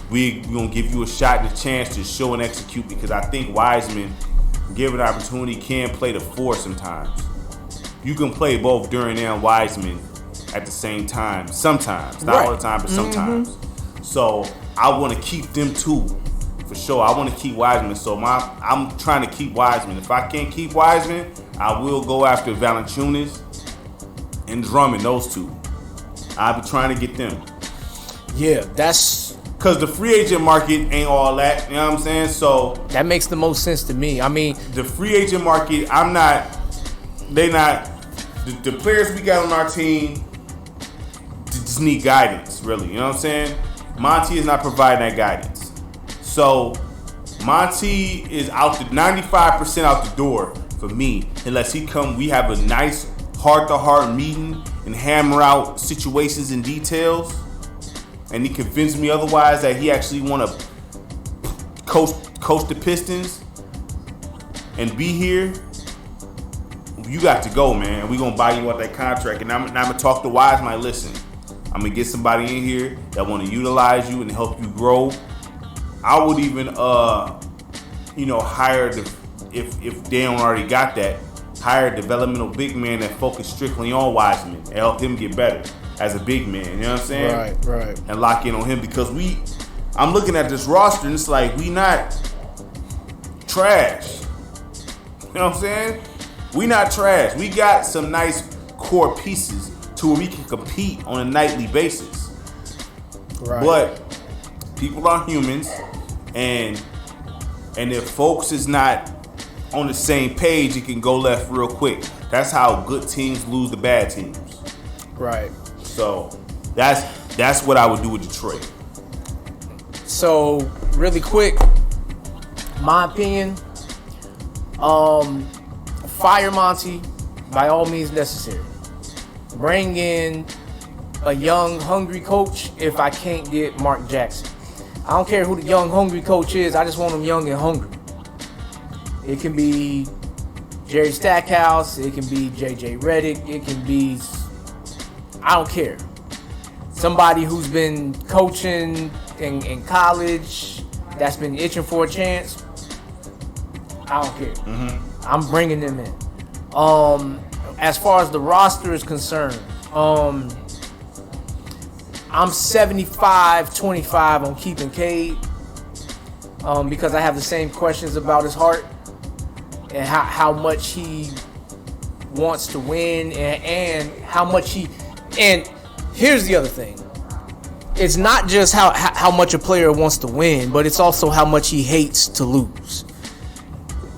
We're going to give you a shot and a chance to show and execute because I think Wiseman, given an opportunity, can play the four sometimes. You can play both Duran and Wiseman at the same time. Sometimes. Not all the time, but sometimes. So I want to keep them too, for sure. I want to keep Wiseman. So I'm trying to keep Wiseman. If I can't keep Wiseman, I will go after Valanciunas and Drummond, those two. I'll be trying to get them. Yeah, that's... Because the free agent market ain't all that, you know what I'm saying? So that makes the most sense to me. I mean, the free agent market, the players we got on our team just need guidance, really, you know what I'm saying? Monty is not providing that guidance. So Monty is out the 95% out the door for me, unless we have a nice heart-to-heart meeting and hammer out situations and details. And he convinced me otherwise that he actually want to coach the Pistons and be here. You got to go, man. We're going to buy you out that contract. And I'm going to talk to Wiseman. Like, listen, I'm going to get somebody in here that want to utilize you and help you grow. I would even, hire, if they don't already got that, hire a developmental big man that focus strictly on Wiseman and help him get better as a big man, you know what I'm saying? Right. And lock in on him because I'm looking at this roster and it's like we not trash. You know what I'm saying? We not trash. We got some nice core pieces to where we can compete on a nightly basis. Right. But people are humans, and if folks is not on the same page, it can go left real quick. That's how good teams lose to bad teams. Right. So that's what I would do with Detroit. So really quick, my opinion, fire Monty by all means necessary. Bring in a young, hungry coach if I can't get Mark Jackson. I don't care who the young, hungry coach is. I just want him young and hungry. It can be Jerry Stackhouse. It can be J.J. Redick. It can be... I don't care. Somebody who's been coaching in college that's been itching for a chance. I don't care. I'm bringing them in. As far as the roster is concerned, I'm 75-25 on keeping Cade because I have the same questions about his heart and how much he wants to win and how much he... And here's the other thing. It's not just how much a player wants to win, but it's also how much he hates to lose.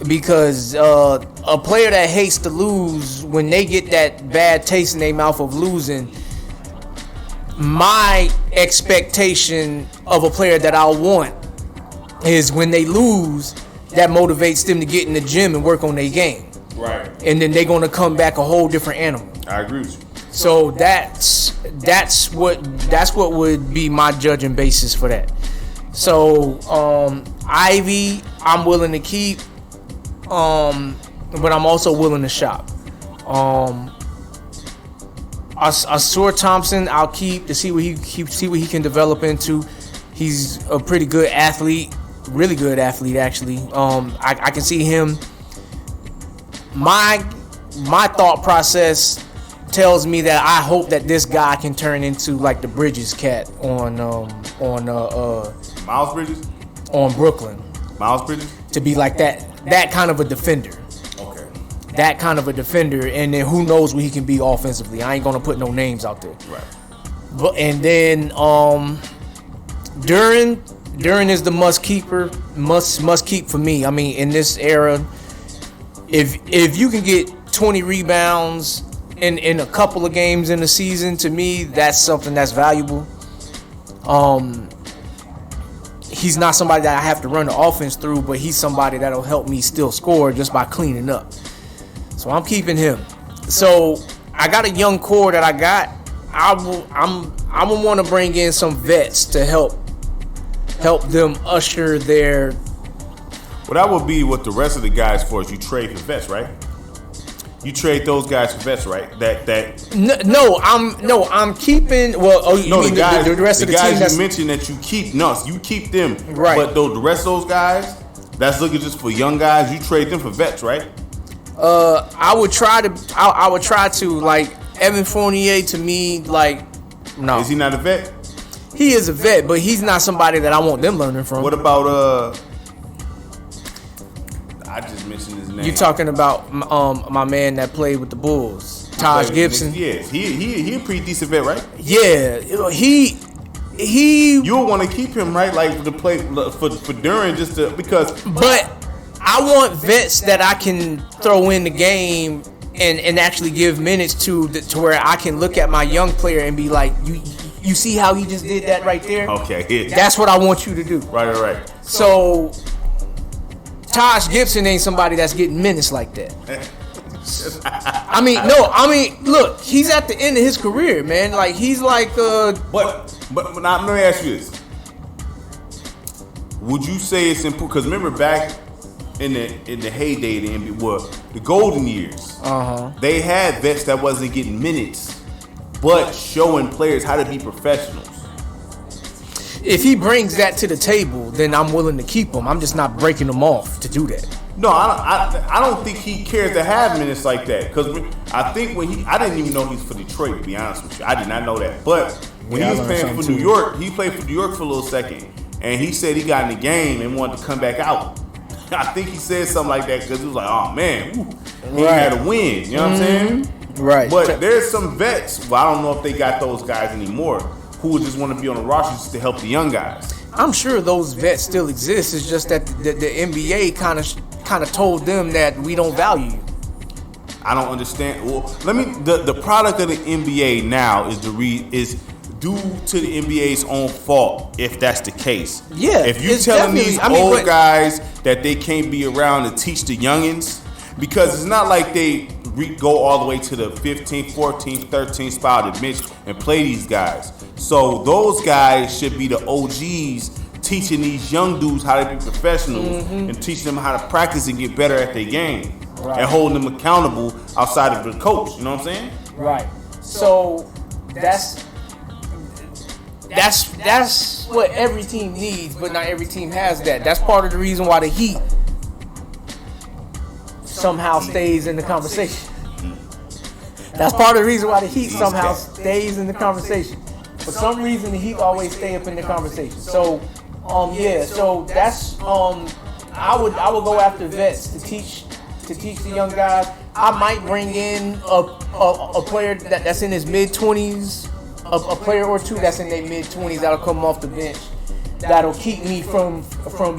because a player that hates to lose, when they get that bad taste in their mouth of losing, my expectation of a player that I want is when they lose, that motivates them to get in the gym and work on their game. Right. And then they're going to come back a whole different animal. I agree with you. So that's what would be my judging basis for that. So Ivy, I'm willing to keep, but I'm also willing to shop. Asur Thompson, I'll keep to see what he can develop into. He's a pretty good athlete, really good athlete actually. I can see him. My thought process tells me that I hope that this guy can turn into like the Bridges cat on Miles Bridges? On Brooklyn. Miles Bridges? To be like that kind of a defender. Okay. That kind of a defender, and then who knows what he can be offensively. I ain't gonna put no names out there. Right. But and then Duren is the must keep for me. I mean, in this era, if you can get 20 rebounds in a couple of games in the season, to me, that's something that's valuable. He's not somebody that I have to run the offense through, but he's somebody that'll help me still score just by cleaning up. So I'm keeping him. So I got a young core that I got. I'm gonna want to bring in some vets to help them usher their. Well, that would be what the rest of the guys for is you trade for vets, right? You trade those guys for vets, right? I'm keeping. Well, you mean the rest of the team? The guys you mentioned that you keep. No, you keep them, right? But the rest of those guys that's looking just for young guys, you trade them for vets, right? I would try to like Evan Fournier. To me, like, no. Is he not a vet? He is a vet, but he's not somebody that I want them learning from. What about I just mentioned his name. You talking about my man that played with the Bulls, Taj Gibson? Yes, he a pretty decent vet, right? Yeah, he. You'll want to keep him, right? Like to play for Duren, just to because. But I want vets that I can throw in the game and actually give minutes to where I can look at my young player and be like, you see how he just did that right there? Okay, yeah. That's what I want you to do. Right. So Taj Gibson ain't somebody that's getting minutes like that. I mean, look, he's at the end of his career, man. Like he's like But now, let me ask you this: would you say it's important? Because remember back in the heyday, the NBA, well, the golden years, they had vets that wasn't getting minutes, but showing players how to be professionals. If he brings that to the table, then I'm willing to keep him. I'm just not breaking him off to do that. No, I don't think he cares to have minutes like that. Because I think I didn't even know he's for Detroit, to be honest with you. I did not know that. But when he was playing for New York, he played for New York for a little second. And he said he got in the game and wanted to come back out. I think he said something like that because he was like, oh, man, he had a win. You know what I'm saying? Right. But there's some vets, well, I don't know if they got those guys anymore, who would just want to be on the roster just to help the young guys. I'm sure those vets still exist. It's just that the NBA kind of told them that we don't value you. I don't understand. Well, the product of the NBA now is due to the NBA's own fault, if that's the case. Yeah. If you're telling these old guys that they can't be around to teach the youngins, because it's not like they go all the way to the 15th, 14th, 13th spot of the bench and play these guys. So those guys should be the OGs teaching these young dudes how to be professionals and teaching them how to practice and get better at their game and holding them accountable outside of the coach. You know what I'm saying? Right. So that's what every team needs, but not every team has that. That's part of the reason why the Heat somehow stays in the conversation. That's part of the reason why the Heat somehow stays in the conversation. For some reason, the Heat always stay up in the conversation. So, so that's I would go after vets to teach the young guys. I might bring in a player that's in his mid-20s, a player or two that's in their mid-20s that'll come off the bench. That'll keep me from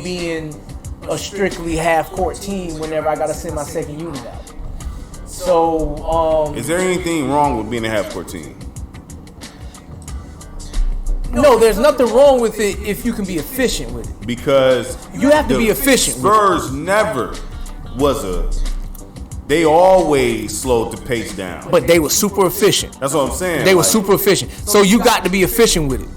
being a strictly half-court team whenever I got to send my second unit out. So, is there anything wrong with being a half-court team? No, there's nothing wrong with it if you can be efficient with it. Because you have to be efficient. Spurs never was they always slowed the pace down. But they were super efficient. That's what I'm saying. They were super efficient. So you got to be efficient with it.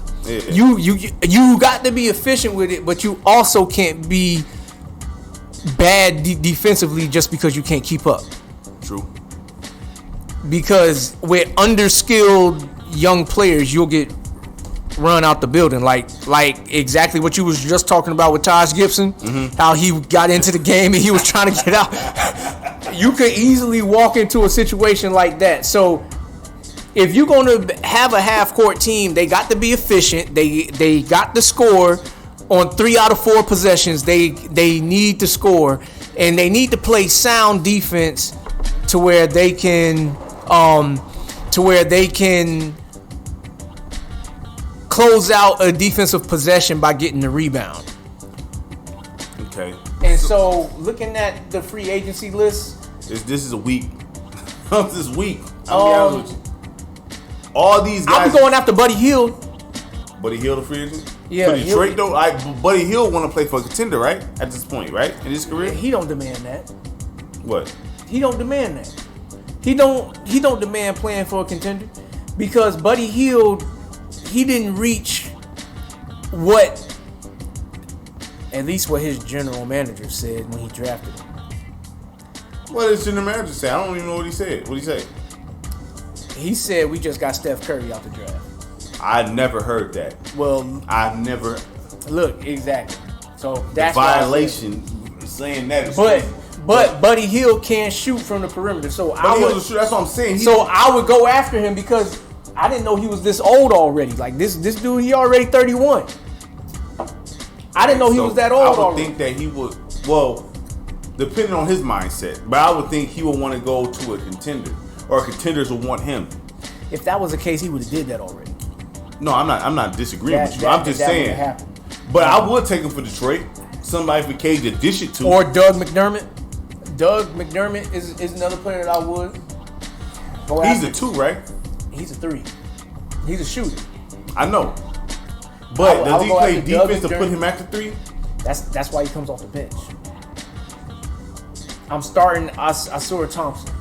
Yeah. You got to be efficient with it, but you also can't be bad defensively just because you can't keep up. True. Because with underskilled young players, you'll get run out the building, like exactly what you was just talking about with Taj Gibson, how he got into the game and he was trying to get out. You could easily walk into a situation like that. So if you're going to have a half-court team, they got to be efficient. They got to score on 3 out of 4 possessions. They need to score, and they need to play sound defense to where they can close out a defensive possession by getting the rebound. Okay. And so looking at the free agency list, this is a week. This is week. I'll be honest with you. All these guys. I'm going after Buddy Hield. Buddy Hield, the free agent? Yeah. For Detroit, though, Buddy Hield want to play for a contender, right? At this point, right? In his career? He don't demand that. What? He don't demand that. He don't demand playing for a contender because Buddy Hield, he didn't reach at least what his general manager said when he drafted him. What did his general manager say? I don't even know what he said. What did he say? He said we just got Steph Curry out the draft. I never heard that. Well, I never. Look, exactly. So that's the violation saying that. But Buddy Hield can't shoot from the perimeter. So that's what I'm saying. I would go after him because I didn't know he was this old already. Like this dude, he already 31. I didn't know he was that old already. I would think that he would. Well, depending on his mindset, but I would think he would want to go to a contender, or contenders would want him. If that was the case, he would have did that already. No, I'm not disagreeing with you. I'm just saying. But I would take him for Detroit. Somebody for Cade to dish it to. Or Doug McDermott. Doug McDermott is another player that I would go after. He's a 2, right? He's a 3. He's a shooter. I know. But does he play defense to put him at the 3? That's why he comes off the bench. I'm starting Asura Thompson.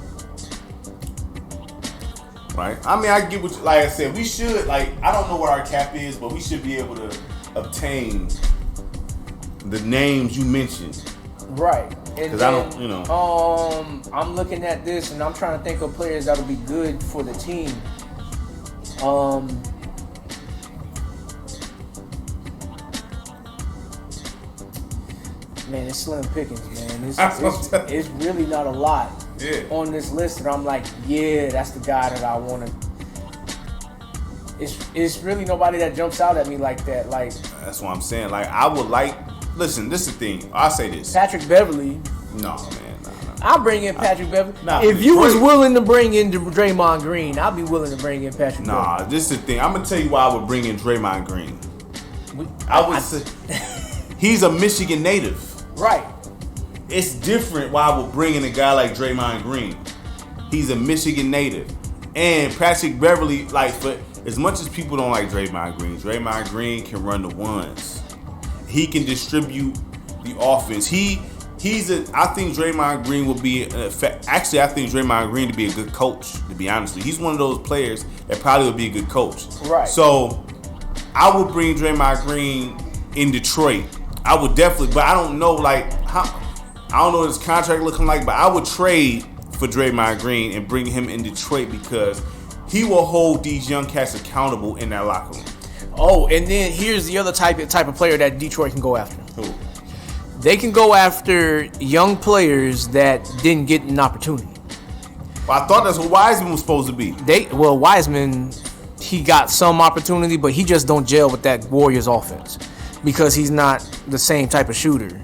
Right. I mean, I get what like I said, we should, I don't know what our cap is, but we should be able to obtain the names you mentioned. Right. Because I don't, I'm looking at this and I'm trying to think of players that'll be good for the team. Man, it's slim pickings, man. It's really not a lot on this list that I'm like, yeah, that's the guy that I want to. It's really nobody that jumps out at me like that. Like that's what I'm saying. I would listen, this is the thing. I'll say this. Patrick Beverly. No, man. No. I'll bring in Patrick Beverly. If you was willing to bring in Draymond Green, I'll be willing to bring in Patrick Beverly. This is the thing. I'm going to tell you why I would bring in Draymond Green. I would say he's a Michigan native. Right. It's different why I would bring in a guy like Draymond Green. He's a Michigan native. And Patrick Beverly, for as much as people don't like Draymond Green can run the ones. He can distribute the offense. I think Draymond Green will be I think Draymond Green to be a good coach, to be honest with you. He's one of those players that probably will be a good coach. Right. So I would bring Draymond Green in Detroit. I would definitely, but I don't know how I don't know what his contract looking like, but I would trade for Draymond Green and bring him in Detroit because he will hold these young cats accountable in that locker room. Oh, and then here's the other type of player that Detroit can go after. Who? They can go after young players that didn't get an opportunity. Well, I thought that's what Wiseman was supposed to be. Wiseman, he got some opportunity, but he just don't gel with that Warriors offense because he's not the same type of shooter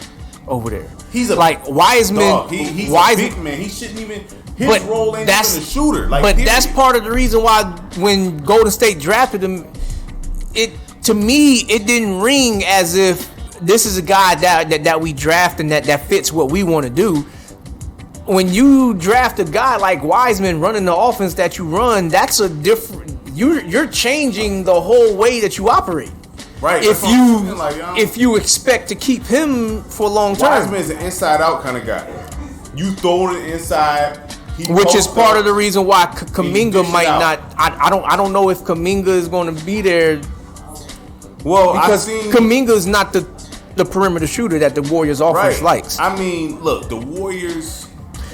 over there. He's a Wiseman. Dog. He's a big man. He shouldn't even. His role ain't even a shooter. That's part of the reason why when Golden State drafted him, it didn't ring as if this is a guy that we draft and that fits what we want to do. When you draft a guy like Wiseman running the offense that you run, that's a different. You're changing the whole way that you operate. Right. If you expect to keep him for a long time. Wiseman is an inside out kind of guy. You throw it inside. Which is part of the reason why Kuminga might not. I don't know if Kuminga is going to be there. Well, because Kuminga is not the perimeter shooter that the Warriors offense likes. I mean, look, the Warriors.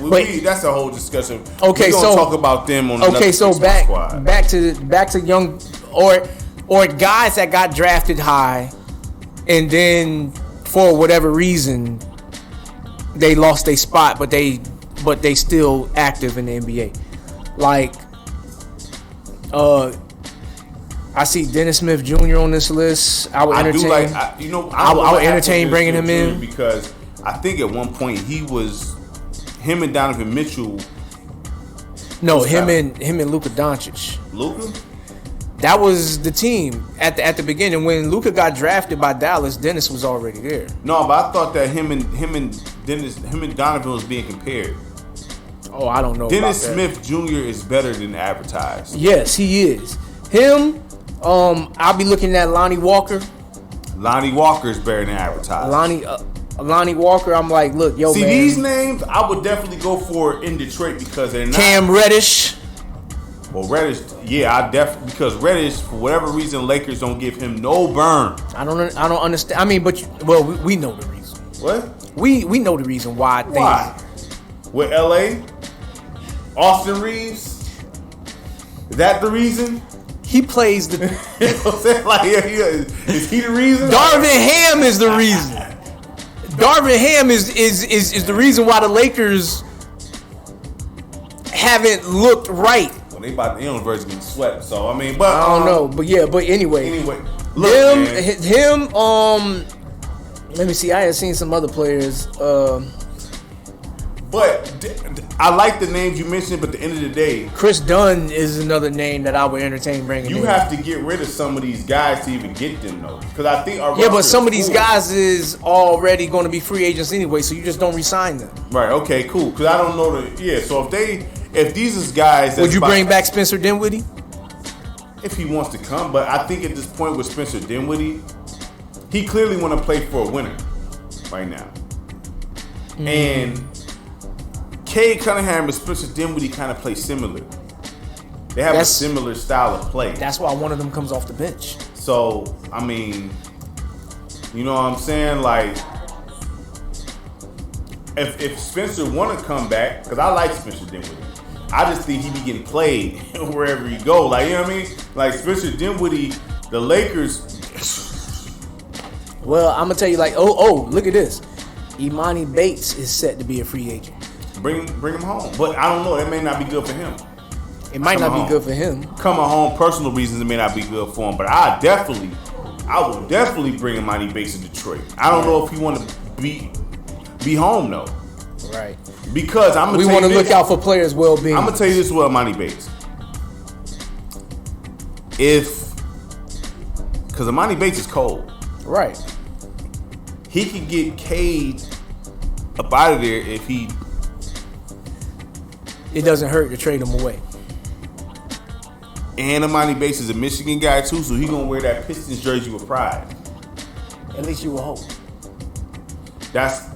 That's a whole discussion. Okay, we're gonna talk about them on another squad. back to young or guys that got drafted high, and then for whatever reason they lost their spot, but they still active in the NBA. Like, I see Dennis Smith Jr. on this list. I would entertain bringing him in because I think at one point him and Donovan Mitchell. No, him and Luka Doncic. Luka? That was the team at the beginning. When Luka got drafted by Dallas, Dennis was already there. No, but I thought that him and Donovan was being compared. Oh, I don't know. Dennis Smith Jr. is better than advertised. Yes, he is. Him, I'll be looking at Lonnie Walker. Lonnie Walker is better than advertised. Lonnie Walker, I'm like, look, yo, man. These names, I would definitely go for in Detroit because they're not. Cam Reddish. Well, Reddish, yeah, because Reddish, for whatever reason, Lakers don't give him no burn. I don't understand. I mean, we know the reason. What? We know the reason why. Why? With LA, Austin Reeves. Is that the reason? He plays the. You know what I'm saying? Like, is he the reason? Darvin Ham is the reason. Darvin Ham is the reason why the Lakers haven't looked right. Well, they on the verge of getting swept. So I mean, but I don't know. But anyway, look, him. Let me see. I had seen some other players. But I like the names you mentioned. But at the end of the day, Chris Dunn is another name that I would entertain bringing. You have to get rid of some of these guys to even get them though, because I think but some of these guys is already going to be free agents anyway, so you just don't re-sign them. Right. Okay. Cool. Because I don't know So if these is guys, would you bring back Spencer Dinwiddie? If he wants to come, but I think at this point with Spencer Dinwiddie, he clearly want to play for a winner right now, and Cade Cunningham and Spencer Dinwiddie kind of play similar. They have a similar style of play. That's why one of them comes off the bench. So, I mean, you know what I'm saying? Like, if Spencer want to come back, because I like Spencer Dinwiddie, I just think he be getting played wherever he go. Like, you know what I mean? Like, Spencer Dinwiddie, the Lakers. Well, I'm going to tell you, like, look at this. Imani Bates is set to be a free agent. Bring him home. But I don't know. That may not be good for him. It might not be good for him. Coming home, personal reasons, it may not be good for him. But I would definitely bring Imani Bates to Detroit. I don't know if he want to be home, though. Right. Because we want to look out for players' well-being. I'm going to tell you this with Imani Bates. Because Imani Bates is cold. Right. He could get Cade up out of there if he... It doesn't hurt to trade him away. And Imani Bates is a Michigan guy too, so he gonna wear that Pistons jersey with pride. At least you will hope. That's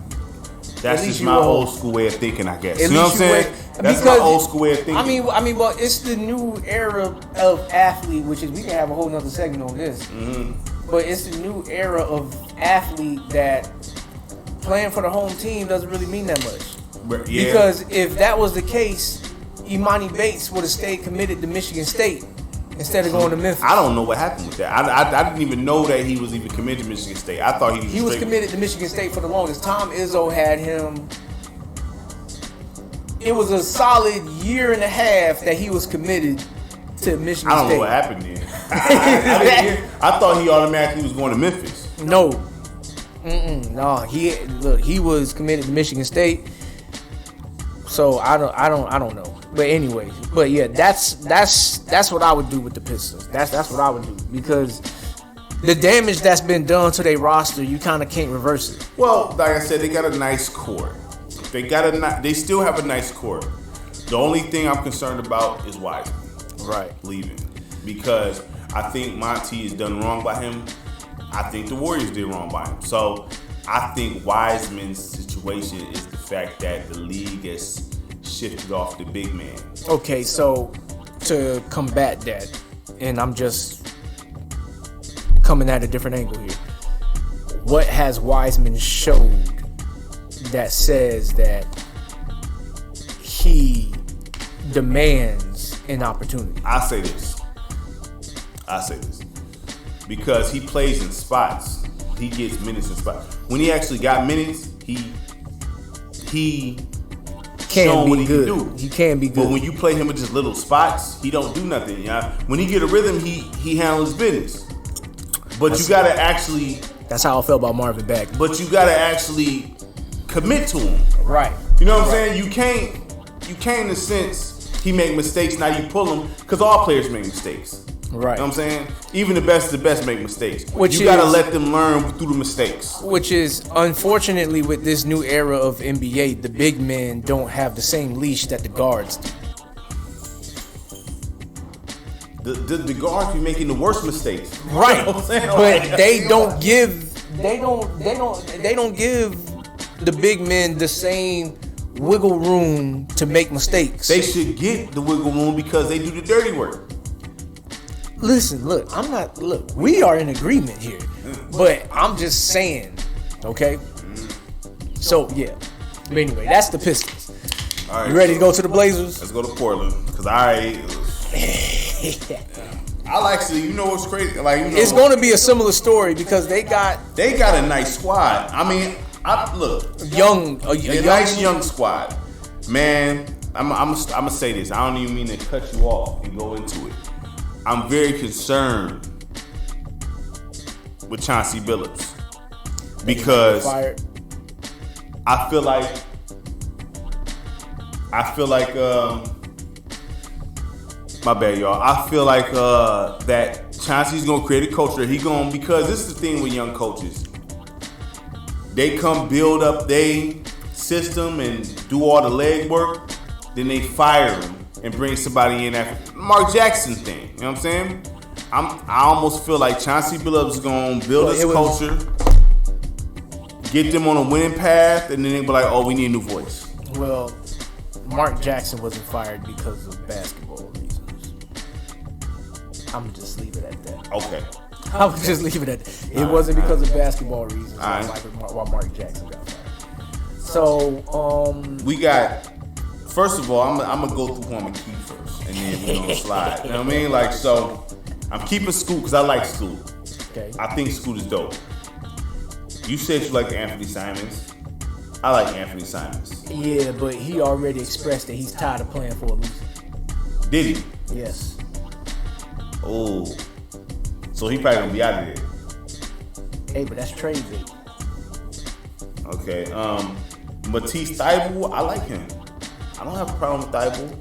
just my old school way of thinking, I guess. You know what I'm saying? That's my old school way of thinking. I mean, but it's the new era of athlete, which is we can have a whole nother segment on this. Mm-hmm. But it's the new era of athlete that playing for the home team doesn't really mean that much. Yeah. Because if that was the case, Imani Bates would have stayed committed to Michigan State instead of going to Memphis. I don't know what happened with that. I didn't even know that he was even committed to Michigan State. I thought he was committed to Michigan State for the longest. Tom Izzo had him. It was a solid year and a half that he was committed to Michigan State. I don't know what happened then. I thought he automatically was going to Memphis. No. No, he was committed to Michigan State. So I don't know. But anyway, yeah, that's what I would do with the Pistons. That's what I would do, because the damage that's been done to their roster, you kind of can't reverse it. Well, like I said, they got a nice core. They still have a nice core. The only thing I'm concerned about is Wiseman. Right. Leaving. Because I think Monty is done wrong by him. I think the Warriors did wrong by him. So I think Wiseman's situation is the fact that the league has shifted off the big man. Okay, so to combat that, and I'm just coming at a different angle here. What has Wiseman showed that says that he demands an opportunity? I say this. Because he plays in spots. He gets minutes in spots. When he actually got minutes, he can be good. Can do. He can be good. But when you play him with just little spots, he don't do nothing. You know? When he get a rhythm, he handles business. But you gotta actually. That's how I felt about Marvin Bagley. But you gotta actually commit to him. Right. You know what I'm saying? You can't in a sense he make mistakes, now you pull him, because all players make mistakes. Right. You know what I'm saying? Even the best make mistakes. You gotta let them learn through the mistakes. Which is, unfortunately, with this new era of NBA, the big men don't have the same leash that the guards do. The guards be making the worst mistakes. Right. You know what I'm saying? But they don't give the big men the same wiggle room to make mistakes. They should get the wiggle room because they do the dirty work. Listen, look, we are in agreement here. But I'm just saying, okay? So, yeah. But anyway, that's the Pistons. All right, you ready to go to the Blazers? Let's go to Portland. Because I actually, you know what's crazy? Like, you know, it's going to be a similar story because they got a nice squad. I mean, a nice young squad. Man, I'm gonna say this. I don't even mean to cut you off and go into it. I'm very concerned with Chauncey Billups because I feel like my bad, y'all. I feel like that Chauncey's gonna create a culture. Because this is the thing with young coaches. They come build up their system and do all the leg work, then they fire them and bring somebody in after Mark Jackson thing. You know what I'm saying? I almost feel like Chauncey Billups is gonna build his culture, get them on a winning path, and then they be like, "Oh, we need a new voice." Well, Mark Jackson wasn't fired because of basketball reasons. I'm gonna just leave it at that. Okay. I would just leave it at that. It wasn't because of basketball reasons why Mark Jackson got fired. So, we got. First of all, I'm gonna go through who I'm gonna keep first, and then we're gonna slide. You know what I mean? Like, so I'm keeping Scoot because I like Scoot. Okay. I think Scoot is dope. You said you like Anthony Simons. I like Anthony Simons. Yeah, but he already expressed that he's tired of playing for a loser. Did he? Yes. Oh. So he probably gonna be out of there. Hey, but that's trade bait. Okay. Matisse Thybulle, I like him. I don't have a problem with Thybulle.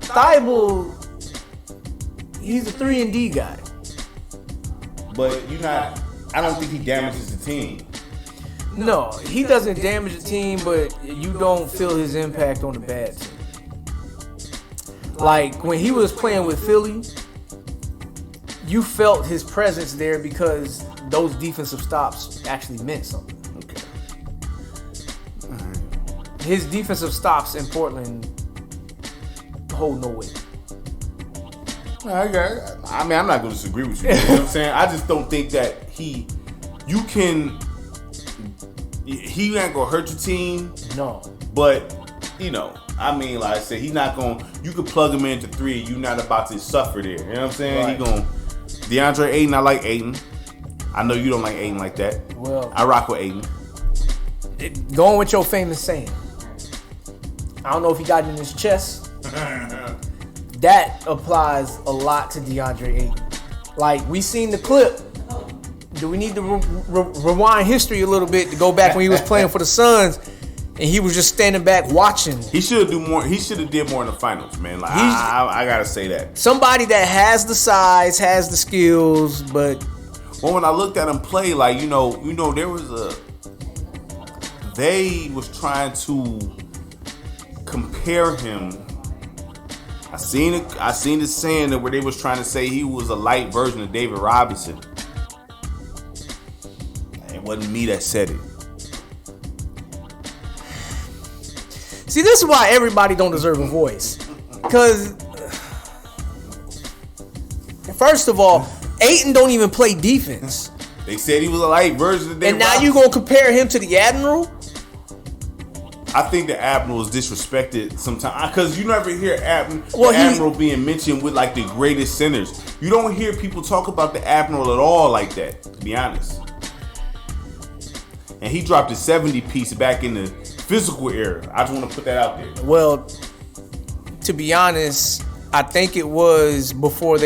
Thybulle, he's a 3-and-D guy. But I don't think he damages the team. No, he doesn't damage the team, but you don't feel his impact on the bad team. Like, when he was playing with Philly, you felt his presence there because those defensive stops actually meant something. Okay. His defensive stops in Portland hold no weight. I mean, I'm not going to disagree with you. You know what I'm saying? I just don't think that he ain't going to hurt your team. No. But, I mean, like I said, he's not going, you could plug him into 3, you're not about to suffer there. You know what I'm saying? Right. He going, DeAndre Ayton, I like Ayton. I know you don't like Ayton like that. Well, I rock with Ayton. Going with your famous saying. I don't know if he got it in his chest. That applies a lot to DeAndre Ayton. Like, we seen the clip. Do we need to rewind history a little bit to go back when he was playing for the Suns? and he was just standing back watching. He should do more. He should have did more in the finals, man. Like I gotta say that. Somebody that has the size, has the skills, but when I looked at him play, like you know, there was they was trying to compare him. I seen it saying that where they was trying to say he was a light version of David Robinson. It wasn't me that said it. See, this is why everybody don't deserve a voice. Because, first of all, Ayton don't even play defense. They said he was a light version of David And now Robinson. you going to compare him to the Admiral? I think the Admiral is disrespected sometimes. Because you never hear Admiral being mentioned with like the greatest centers. You don't hear people talk about the Admiral at all like that, to be honest. And he dropped a 70 piece back in the physical era. I just want to put that out there. Well, to be honest, I think it was before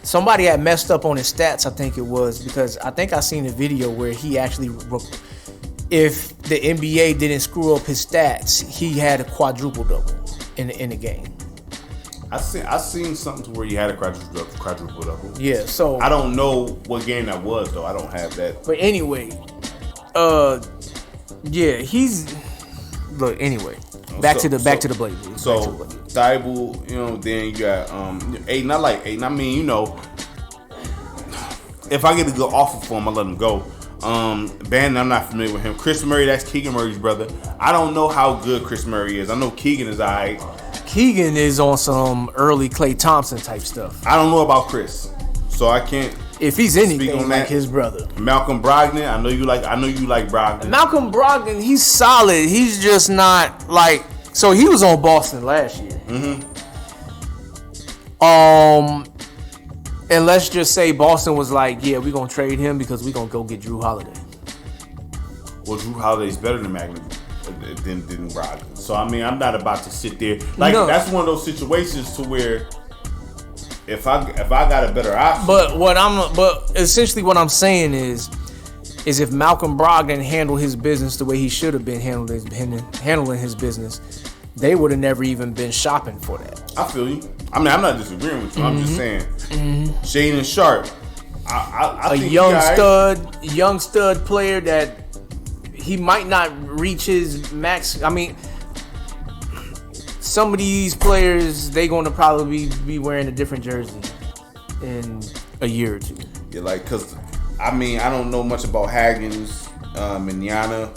somebody had messed up on his stats. I think it was because I think I seen a video where he actually, if the NBA didn't screw up his stats, he had a quadruple double in the game. I seen something to where he had a quadruple double. Yeah, so I don't know what game that was though. I don't have that. But anyway, yeah, anyway, back to the Blazers. So Thibault, then you got Ayton. I like Ayton. I mean, if I get a good offer for him, I let him go. Bannon, I'm not familiar with him. Chris Murray, that's Keegan Murray's brother. I don't know how good Chris Murray is. I know Keegan is alright. Keegan is on some early Klay Thompson type stuff. I don't know about Chris, so I can't. If he's anything like his brother. Malcolm Brogdon, I know you like Brogdon. Malcolm Brogdon, he's solid. He's just not like. So he was on Boston last year. Mm-hmm. And let's just say Boston was like, yeah, we're gonna trade him because we're gonna go get Drew Holiday. Well, Drew Holiday's better than than Brogdon. So I mean, I'm not about to sit there that's one of those situations to where if I got a better option. But essentially what I'm saying is if Malcolm Brogdon handled his business the way he should have been handling his business, they would have never even been shopping for that. I feel you. I mean, I'm not disagreeing with you. I'm just saying, Shaedon Sharpe, I think young stud player that he might not reach his max. I mean, some of these players, they going to probably be wearing a different jersey in a year or two. Yeah, because I mean, I don't know much about Haggins, Mignogna,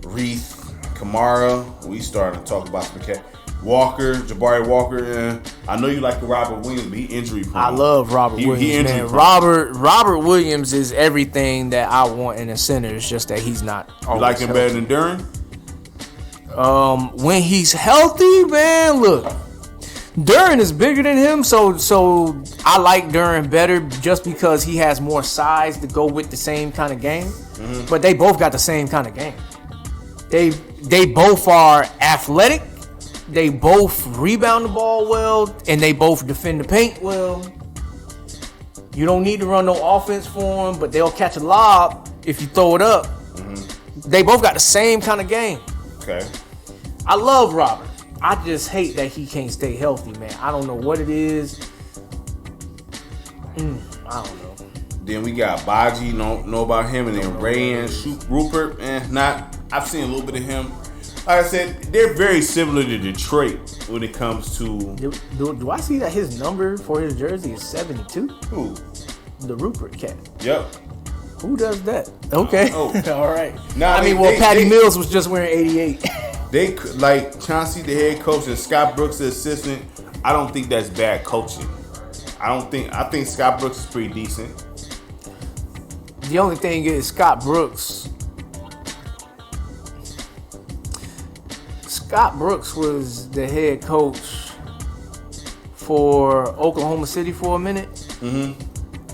Reith, Kamara. We started to talk about Jabari Walker. I know you like the Robert Williams, but he injury prone. I love Robert Williams, man. Robert Williams is everything that I want in a center. It's just that he's not. You like him better than Duren? When he's healthy, man, look, Duren is bigger than him, so I like Duren better just because he has more size to go with the same kind of game. Mm-hmm. But they both got the same kind of game. They both are athletic. They both rebound the ball well, and they both defend the paint well. You don't need to run no offense for them, but they'll catch a lob if you throw it up. Mm-hmm. They both got the same kind of game. Okay. I love Robert. I just hate that he can't stay healthy, man. I don't know what it is. I don't know. Then we got Baji, know about him, and then Ray and Rupert. I've seen a little bit of him. Like I said, they're very similar to Detroit when it comes to. Do I see that his number for his jersey is 72? Who? The Rupert cat. Yep. Who does that? Okay. All right. Patty Mills was just wearing 88. They like Chauncey, the head coach, and Scott Brooks, the assistant. I don't think that's bad coaching. I think Scott Brooks is pretty decent. The only thing is Scott Brooks was the head coach for Oklahoma City for a minute. Mm-hmm.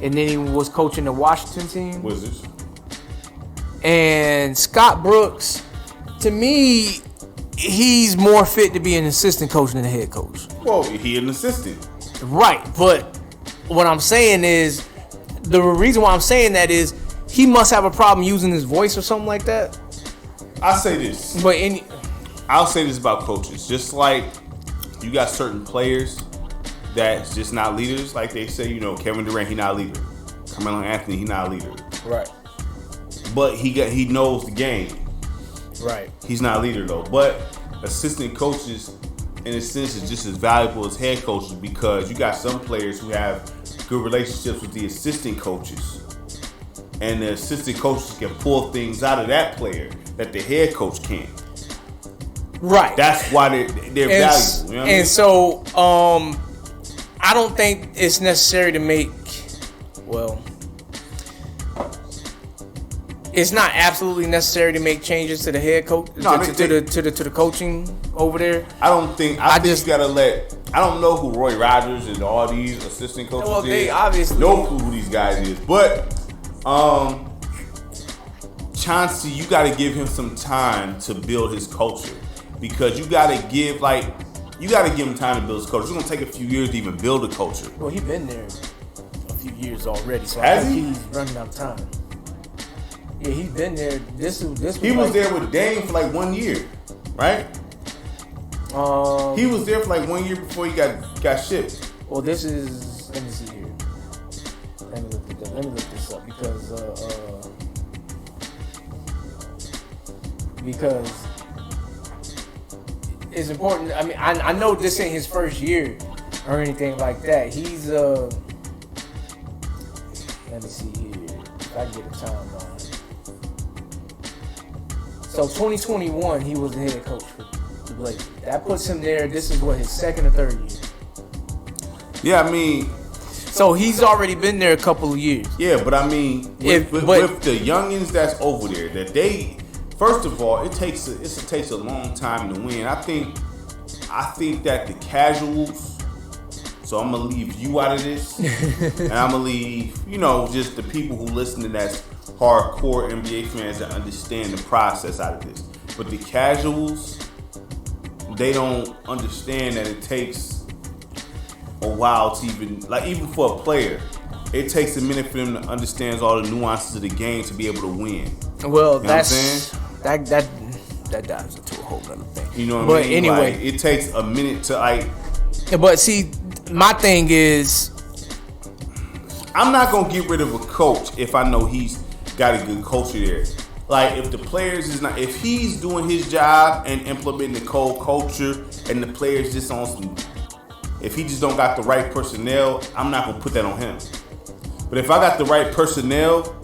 And then he was coaching the Washington team. Wizards. And Scott Brooks, to me, he's more fit to be an assistant coach than a head coach. Well, he an assistant. Right, but what I'm saying is, the reason why I'm saying that is he must have a problem using his voice or something like that. I'll say this. I'll say this about coaches. Just like you got certain players that's just not leaders. Like they say, Kevin Durant, he not a leader. Carmelo Anthony, he not a leader. Right. But he knows the game. Right. He's not a leader though. But assistant coaches, in a sense, is just as valuable as head coaches because you got some players who have good relationships with the assistant coaches. And the assistant coaches can pull things out of that player that the head coach can't. Right. That's why they're valuable. You know what I mean? So, I don't think it's necessary to make, it's not absolutely necessary to make changes to the head coach, to the coaching over there. I think you gotta let. I don't know who Roy Rogers and all these assistant coaches is. They obviously no clue who these guys is, but Chauncey, you got to give him some time to build his culture because you got to give him time to build his culture. It's gonna take a few years to even build a culture. Well, he's been there a few years already, so Has I think he? he's running out of time. Yeah, he's been there. He was there with Dame for like 1 year, right? He was there for like 1 year before he got shipped. Well, this is. Let me see here. Let me look this up because it's important. I mean, I know this ain't his first year or anything like that. He's let me see here. If I can get a timeline. So 2021, he was the head coach for the Blazers. That puts him there. This is his second or third year. Yeah, I mean. So he's already been there a couple of years. Yeah, but I mean, with the youngins that's over there, that they, first of all, it takes a long time to win. I think that the casuals. So I'm gonna leave you out of this, and I'm gonna leave just the people who listen to that's hardcore NBA fans that understand the process out of this. But the casuals, they don't understand that it takes a while to even for a player, it takes a minute for them to understand all the nuances of the game to be able to win. Well, that's that dives into a whole other thing. You know what I mean? But anyway, like, it takes a minute to But see, my thing is, I'm not gonna get rid of a coach if I know he's got a good culture there. Like if he's doing his job and implementing the cold culture and the players just on some, if he just don't got the right personnel, I'm not gonna put that on him. But if I got the right personnel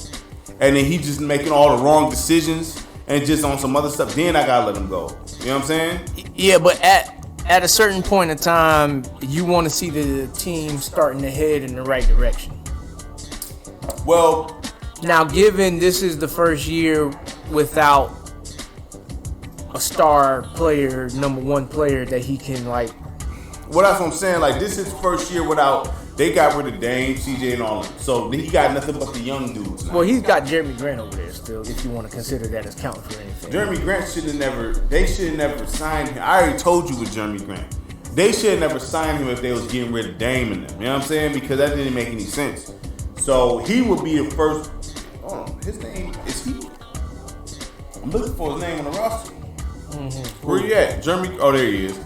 and then he just making all the wrong decisions and just on some other stuff, then I gotta let him go. You know what I'm saying? Yeah, but at a certain point in time, you want to see the team starting to head in the right direction. Well, now, given this is the first year without a star player, number one player that he can well, that's what I'm saying. Like, this is his first year without. They got rid of Dame, CJ, and all of them. So he got nothing but the young dudes now. Well, he's got Jeremy Grant over there still, if you want to consider that as counting for anything. Jeremy Grant they should have never signed him. I already told you with Jeremy Grant. They should have never signed him if they was getting rid of Dame and them. You know what I'm saying? Because that didn't make any sense. So he would be the first. Hold on, his name is he? I'm looking for his name on the roster. Mm-hmm. Where you at, Jeremy? Oh, there he is.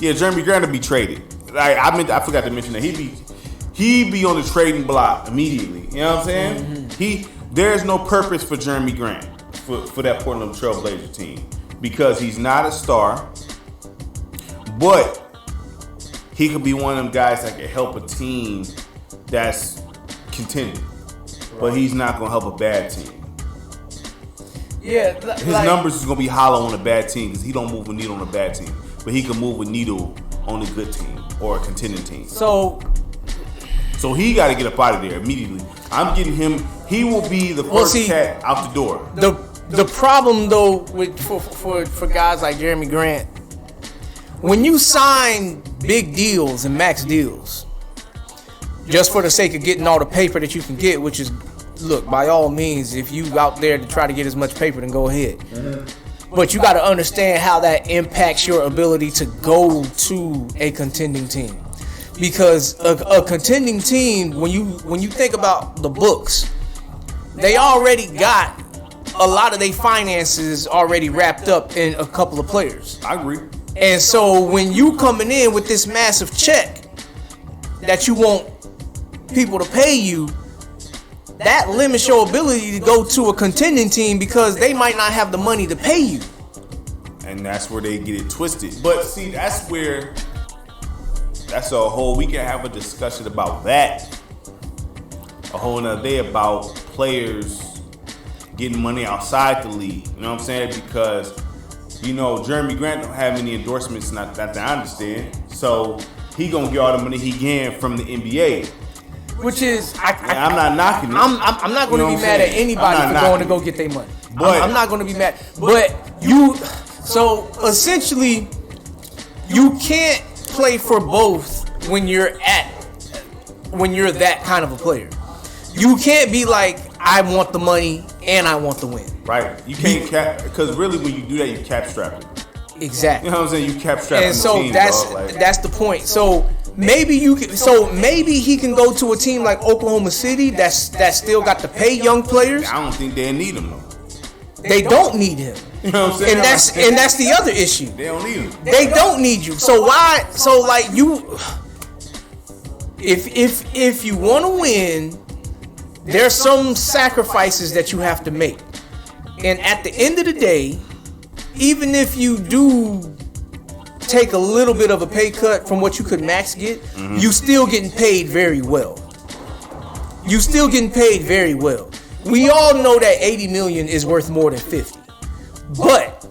Yeah, Jeremy Grant to be traded. I forgot to mention that he'd be on the trading block immediately. You know what I'm saying? Mm-hmm. There's no purpose for Jeremy Grant for that Portland Trailblazer team because he's not a star, but he could be one of them guys that can help a team that's contending. But he's not going to help a bad team. Yeah, his numbers is going to be hollow on a bad team because he don't move a needle on a bad team. But he can move a needle on a good team or a contending team. So he got to get up out of there immediately. I'm getting him. He will be the first cat out the door. The problem though for guys like Jeremy Grant, when you sign big deals and max deals, just for the sake of getting all the paper that you can get, which is, look, by all means, if you out there to try to get as much paper, then go ahead. Mm-hmm. But you got to understand how that impacts your ability to go to a contending team. Because a contending team, when you think about the books, they already got a lot of their finances already wrapped up in a couple of players. I agree. And so when you coming in with this massive check that you want people to pay you, that limits your ability to go to a contending team because they might not have the money to pay you. And that's where they get it twisted. But see, that's a whole, we can have a discussion about that. A whole nother day about players getting money outside the league. You know what I'm saying? Because, Jeremy Grant don't have any endorsements, not that I understand. So he gonna get all the money he can from the NBA. Which is, I'm not knocking it. I'm not going to be mad at anybody for going to go get their money. But I'm not going to be mad. But so essentially, you can't play for both when you're that kind of a player. You can't be like, I want the money and I want the win. Right. You can't cap, because really when you do that, you cap strapping. Exactly. You know what I'm saying? You cap strapping. And so the team, that's the point. So maybe he can go to a team like Oklahoma City that still got to pay young players. I don't think they need him though. They don't need him. You know what I'm saying? And that's the other issue. They don't need him. They don't need you. So why? So like you, if you want to win, there's some sacrifices that you have to make. And at the end of the day, even if you do take a little bit of a pay cut from what you could max get, you still getting paid very well. You still getting paid very well. We all know that 80 million is worth more than 50. But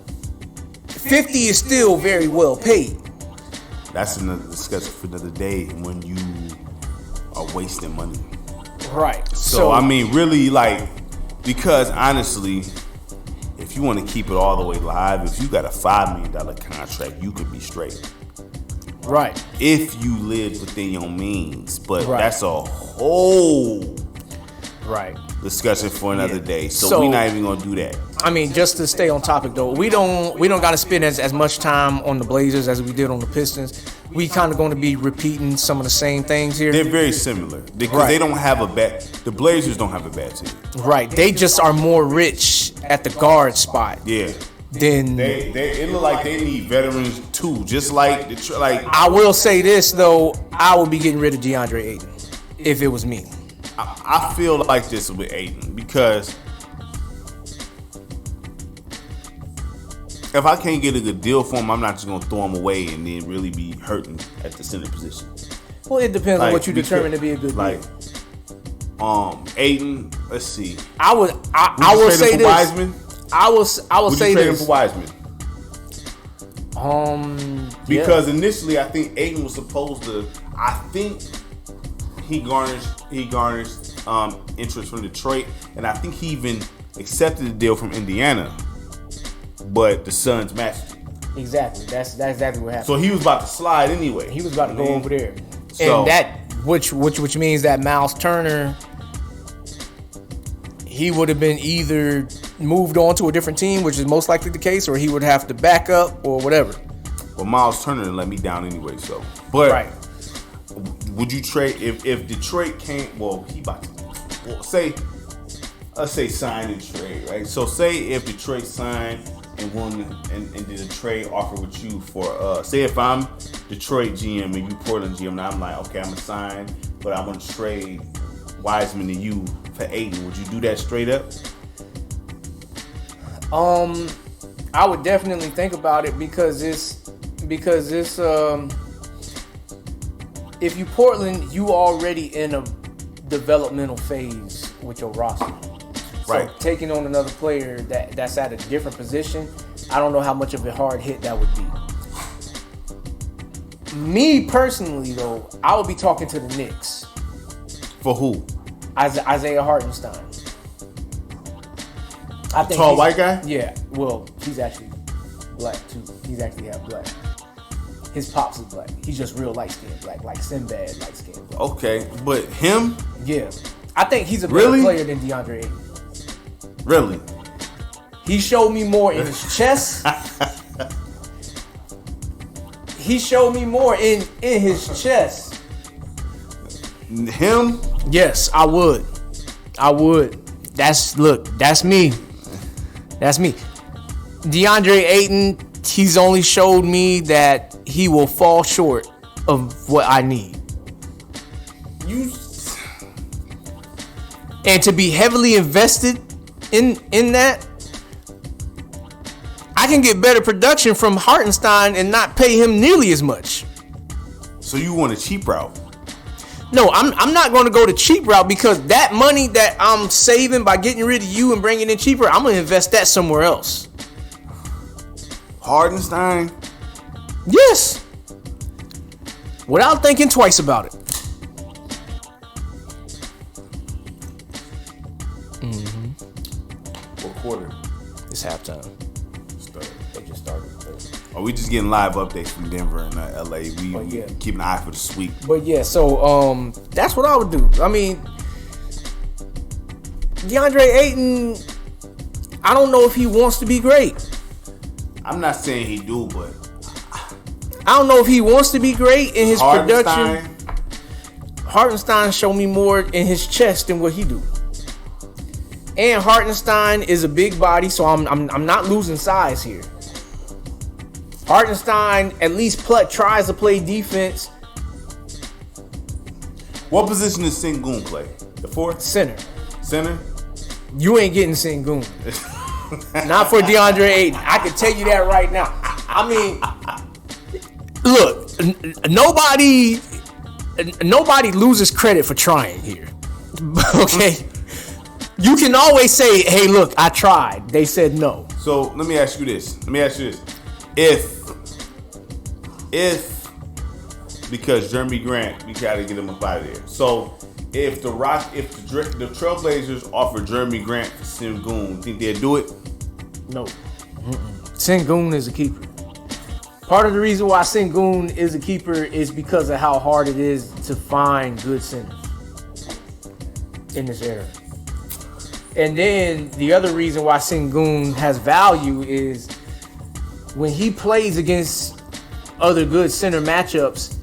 50 is still very well paid. That's another discussion for another day when you are wasting money. Right. So I mean, really, because honestly, if you want to keep it all the way live, if you got a $5 million contract, you could be straight. Right. If you live within your means. But that's a whole discussion for another day. So we're not even going to do that. I mean, just to stay on topic though, we don't got to spend as much time on the Blazers as we did on the Pistons. We kind of going to be repeating some of the same things here. They're very similar because they don't have the Blazers don't have a bad team. Right. They just are more rich at the guard spot. Yeah. Then it look like they need veterans too, just like I will say this though, I would be getting rid of DeAndre Ayton if it was me. I feel like this with Ayton because if I can't get a good deal for him, I'm not just gonna throw him away and then really be hurting at the center position. Well, it depends on what you determine to be a good deal. Ayton, let's see. I will say this. Wiseman? I will say this. Would you trade him for Wiseman? Because initially I think Ayton was supposed to. I think he garnished interest from Detroit, and I think he even accepted the deal from Indiana. But the Suns matched it. Exactly. That's exactly what happened. So he was about to slide anyway. He was about to go over there. So, and that which means that Miles Turner, he would have been either moved on to a different team, which is most likely the case, or he would have to back up or whatever. Well, Miles Turner let me down anyway, so. But would you trade if Detroit came? Well, he about to. Well, let's say sign and trade, right? So say if Detroit signed and won and did a trade offer with you for say if I'm Detroit GM and you Portland GM, and I'm like, okay, I'm gonna sign, but I'm gonna trade Wiseman to you for Ayton. Would you do that straight up? I would definitely think about it because it's if you Portland, you already in a developmental phase with your roster. So taking on another player that's at a different position, I don't know how much of a hard hit that would be. Me personally, though, I would be talking to the Knicks. For who? Isaiah Hartenstein. I think tall white guy? Yeah. Well, he's actually black too. He's actually half black. His pops is black. He's just real light skinned black, like Sinbad light skinned black. Okay, but him? Yeah. I think he's a better player than DeAndre Ayton. Really? He showed me more in his chest. He showed me more in his chest. Him? Yes, I would. That's me. That's me. DeAndre Ayton, he's only showed me that he will fall short of what I need. And to be heavily invested in that, I can get better production from Hartenstein and not pay him nearly as much. So you want a cheap route? No, I'm not going to go the cheap route, because that money that I'm saving by getting rid of you and bringing in cheaper, I'm going to invest that somewhere else. Hartenstein? Yes. Without thinking twice about it. What quarter? It's halftime. They just started. Are we just getting live updates from Denver and LA? We keep an eye for the sweep. But yeah, so that's what I would do. I mean, DeAndre Ayton, I don't know if he wants to be great. I'm not saying he do, but I don't know if he wants to be great in his Hartenstein. production. Hartenstein showed me more in his chest than what he do. And Hartenstein is a big body, so I'm not losing size here. Hartenstein at least tries to play defense. What position does Sengun play? The fourth? Center. Center? You ain't getting Sengun. Not for DeAndre Ayton. I can tell you that right now. I mean, look, nobody loses credit for trying here. Okay? You can always say, hey, look, I tried. They said no. So let me ask you this. If because Jeremy Grant, we got to get him up out of there. So if the Trailblazers offer Jeremy Grant for Sengun, you think they'd do it? No. Sengun is a keeper. Part of the reason why Sengun is a keeper is because of how hard it is to find good centers in this era. And then the other reason why Sengun has value is when he plays against other good center matchups,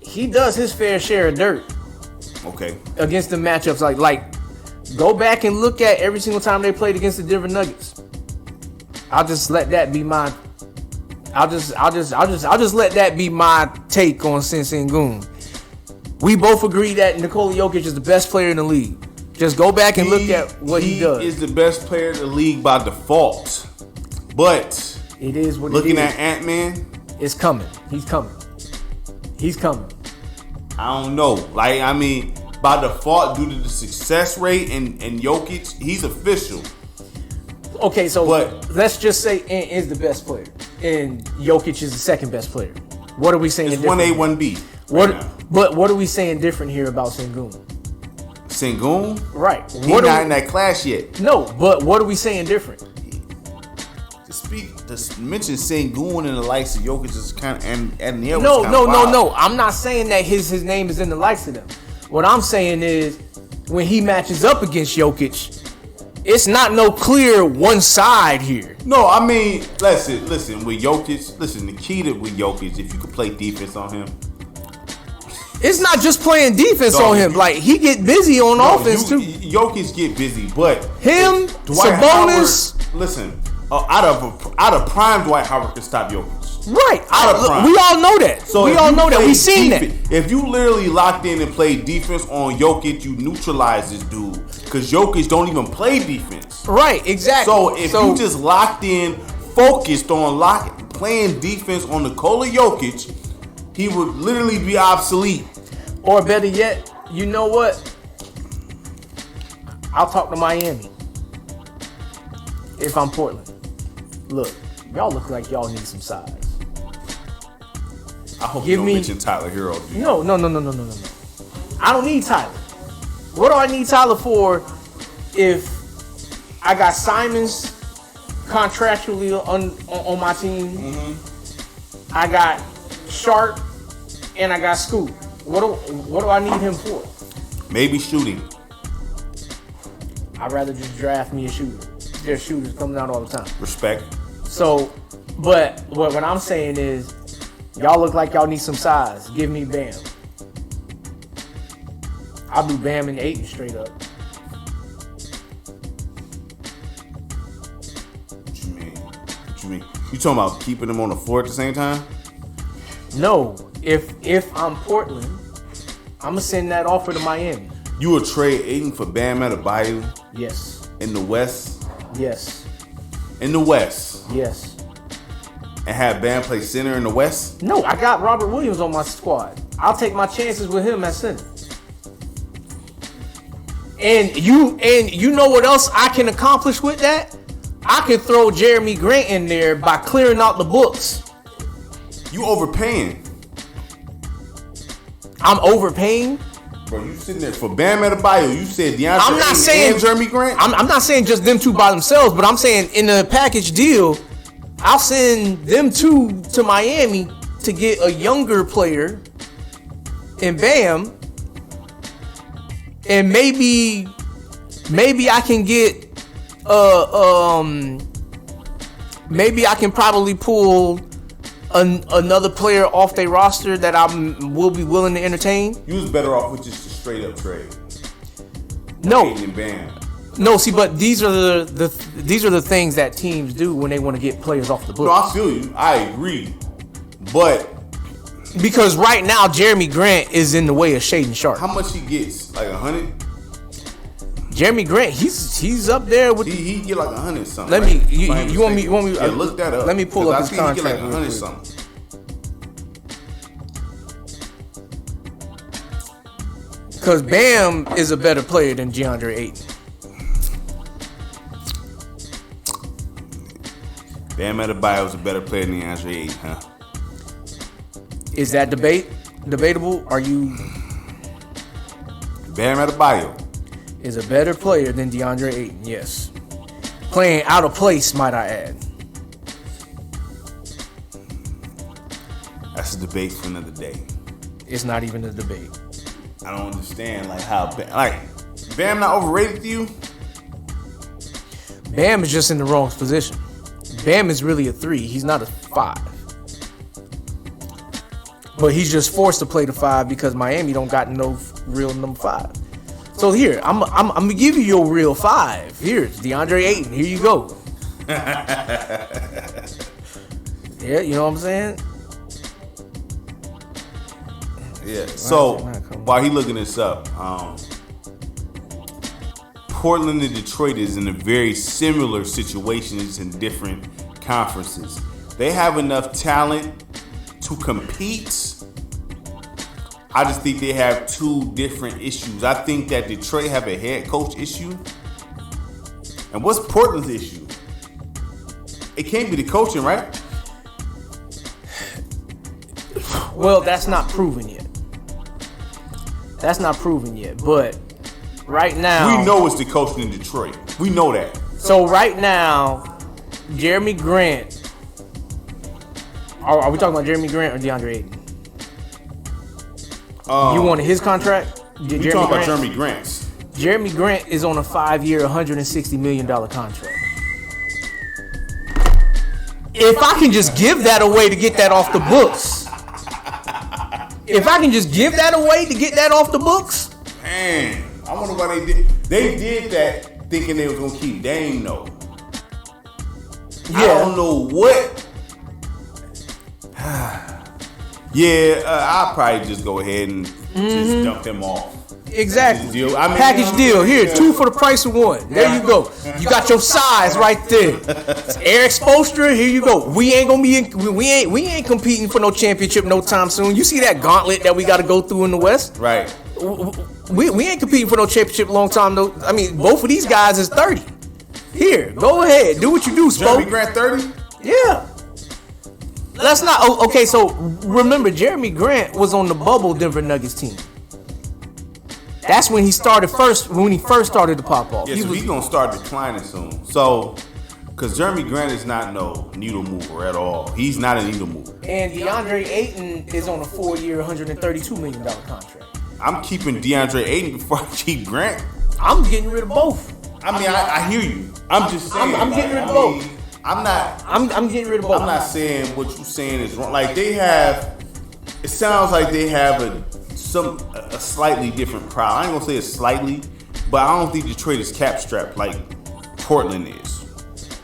he does his fair share of dirt. Okay. Against the matchups, like go back and look at every single time they played against the Denver Nuggets. I'll just let that be my. I'll just let that be my take on Sengun. We both agree that Nikola Jokic is the best player in the league. Just go back and look at what he does. He is the best player in the league by default. But it is what looking it is. at Ant-Man, it's coming. He's coming. I don't know. Like, I mean, by default, due to the success rate and Jokic, he's official. Okay, so let's just say Ant is the best player and Jokic is the second best player. What are we saying? It's 1A, 1B. But what are we saying different here about Sengun? Sengun? Right. He's not in that class yet. No, but what are we saying different? To mention Sengun and the likes of Jokic is kind of and the No. I'm not saying that his name is in the likes of them. What I'm saying is when he matches up against Jokic, it's not no clear one side here. No, I mean, listen, with Jokic, the key to with Jokic, if you could play defense on him. It's not just playing defense on him. Like, he get busy on offense too. Jokic get busy, but him, Sabonis. Listen, out of prime, Dwight Howard can stop Jokic. Right. We all know that. So we all know that. We seen that. If you literally locked in and played defense on Jokic, you neutralize this dude. Because Jokic don't even play defense. Right, exactly. So if you just locked in, focused on playing defense on Nikola Jokic, he would literally be obsolete. Or better yet, you know what? I'll talk to Miami. If I'm Portland. Look, y'all look like y'all need some size. I hope you don't mention Tyler Hero. Dude. No. I don't need Tyler. What do I need Tyler for if I got Simons contractually on my team? Mm-hmm. I got Sharp and I got Scoop. What do I need him for? Maybe shooting. I'd rather just draft me a shooter. There's shooters coming out all the time. Respect. So, but what I'm saying is, y'all look like y'all need some size. Give me Bam. I'll do Bam and Ayton straight up. you mean? You talking about keeping them on the floor at the same time? No. If I'm Portland, I'm gonna send that offer to Miami. You would trade Ayton for Bam Adebayo? Yes. In the West? Yes. In the West? Yes. And have Bam play center in the West? No, I got Robert Williams on my squad. I'll take my chances with him at center. And you know what else I can accomplish with that? I can throw Jeremy Grant in there by clearing out the books. You overpaying. I'm overpaying? Bro, you sitting there for Bam Adebayo. You said DeAndre I'm not saying and Jeremy Grant? I'm not saying just them two by themselves, but I'm saying in the package deal, I'll send them two to Miami to get a younger player in Bam. And maybe I can get maybe I can probably pull another player off their roster that will be willing to entertain. You was better off with just a straight up trade. No. And Bam. No, see, but these are the things that teams do when they want to get players off the books. No, I feel you. I agree. But because right now Jeremy Grant is in the way of Shaedon Sharpe. how much he gets? Like 100? Jeremy Grant, he's up there with. He get like 100 something. Let right? me. You want me? Yeah, look that up. Let me pull up his He contract. get like 100 something. Because Bam is a better player than DeAndre Ayton. Bam Adebayo is a better player than DeAndre Ayton, huh? Is that debatable? Are you? Bam Adebayo Is a better player than DeAndre Ayton, yes. Playing out of place, might I add. That's a debate for another day. It's not even a debate. I don't understand how Bam not overrated to you? Bam is just in the wrong position. Bam is really a 3. He's not a 5. But he's just forced to play the 5 because Miami don't got no real number 5. So here, I'm gonna give you your real 5. Here, DeAndre Ayton. Here you go. Yeah, you know what I'm saying? Yeah. So while he looking this up, Portland and Detroit is in a very similar situations in different conferences. They have enough talent to compete. I just think they have two different issues. I think that Detroit have a head coach issue. And what's Portland's issue? It can't be the coaching, right? Well, that's not proven yet. But right now, We know it's the coaching in Detroit. We know that. So right now, Jeremy Grant. Are we talking about Jeremy Grant or DeAndre Ayton? You wanted his contract? We talking about Jeremy Grant's. Jeremy Grant is on a 5-year, $160 million contract. If I can just give that away to get that off the books. Man, I wonder why they did. They did that thinking they was gonna keep. They ain't know. Yeah. I don't know what. I'll probably just go ahead and just dump them off. Exactly. Deal. Package deal. Here, 2 for the price of 1. There you go. You got your size right there. Eric Spoelstra, here you go. We ain't gonna be we ain't competing for no championship no time soon. You see that gauntlet that we got to go through in the West? Right. We ain't competing for no championship long time though. I mean, both of these guys is 30. Here, go ahead, do what you do, Spo. Jeremy Grant 30? Yeah. Let's not. Okay, so remember, Jeremy Grant was on the bubble Denver Nuggets team. That's when he started first. When he first started to pop off. Yeah, so he's gonna start declining soon. So, because Jeremy Grant is not no needle mover at all. He's not a needle mover. And DeAndre Ayton is on a 4-year, $132 million contract. I'm keeping DeAndre Ayton before I keep Grant. I'm getting rid of both. I mean, I hear you. I'm just saying. I'm getting rid of both. I'm getting rid of both. I'm not saying what you're saying is wrong. Like they have, it sounds like they have a slightly different problem. I ain't gonna say it's slightly, but I don't think Detroit is cap strapped like Portland is.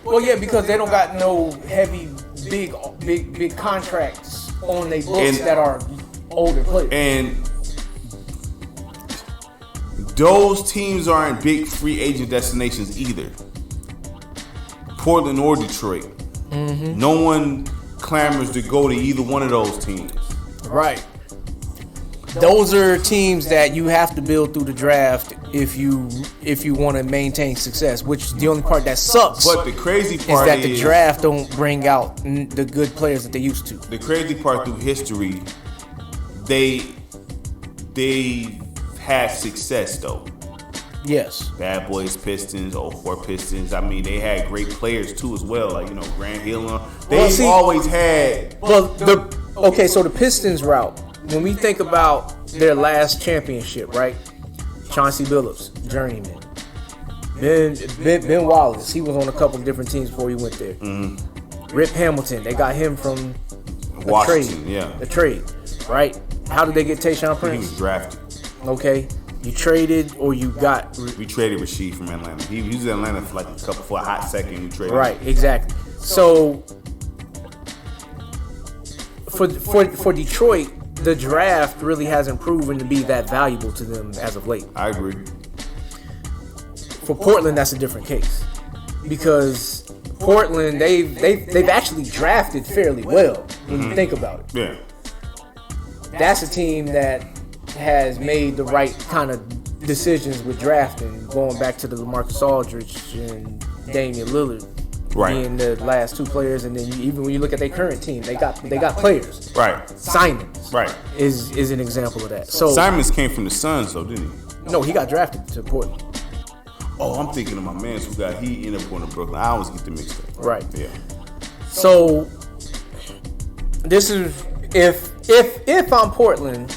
Well, yeah, because they don't got no heavy, big contracts on their books that are older players. And those teams aren't big free agent destinations either. Portland or Detroit. Mm-hmm. No one clamors to go to either one of those teams. Right. Those are teams that you have to build through the draft if you want to maintain success, which the only part that sucks. But the crazy part is that the draft don't bring out the good players that they used to. The crazy part through history, they had success though. Yes. Bad Boys Pistons, 04 Pistons. I mean, they had great players too as well. Like, Grant Hill. They've always had. Well, so the Pistons route. When we think about their last championship, right? Chauncey Billups, journeyman. Ben Wallace, he was on a couple of different teams before he went there. Mm-hmm. Rip Hamilton, they got him from Washington, a trade, right? How did they get Tayshaun Prince? He was drafted. Okay, you traded or you got? We traded Rasheed from Atlanta. He was in Atlanta for a hot second. We traded. Right, exactly. So for Detroit, the draft really hasn't proven to be that valuable to them as of late. I agree. For Portland, that's a different case because Portland they've actually drafted fairly well when you think about it. Yeah, that's a team that has made the right kind of decisions with drafting, going back to the LaMarcus Aldridge and Damian Lillard. Right. Being the last two players, and then even when you look at their current team, they got players. Right. Simons. Right. Is an example of that. So Simons came from the Suns though, didn't he? No, he got drafted to Portland. Oh, I'm thinking of my man he ended up going to Brooklyn. I always get them mixed up. Right. Yeah. So this is if I'm Portland,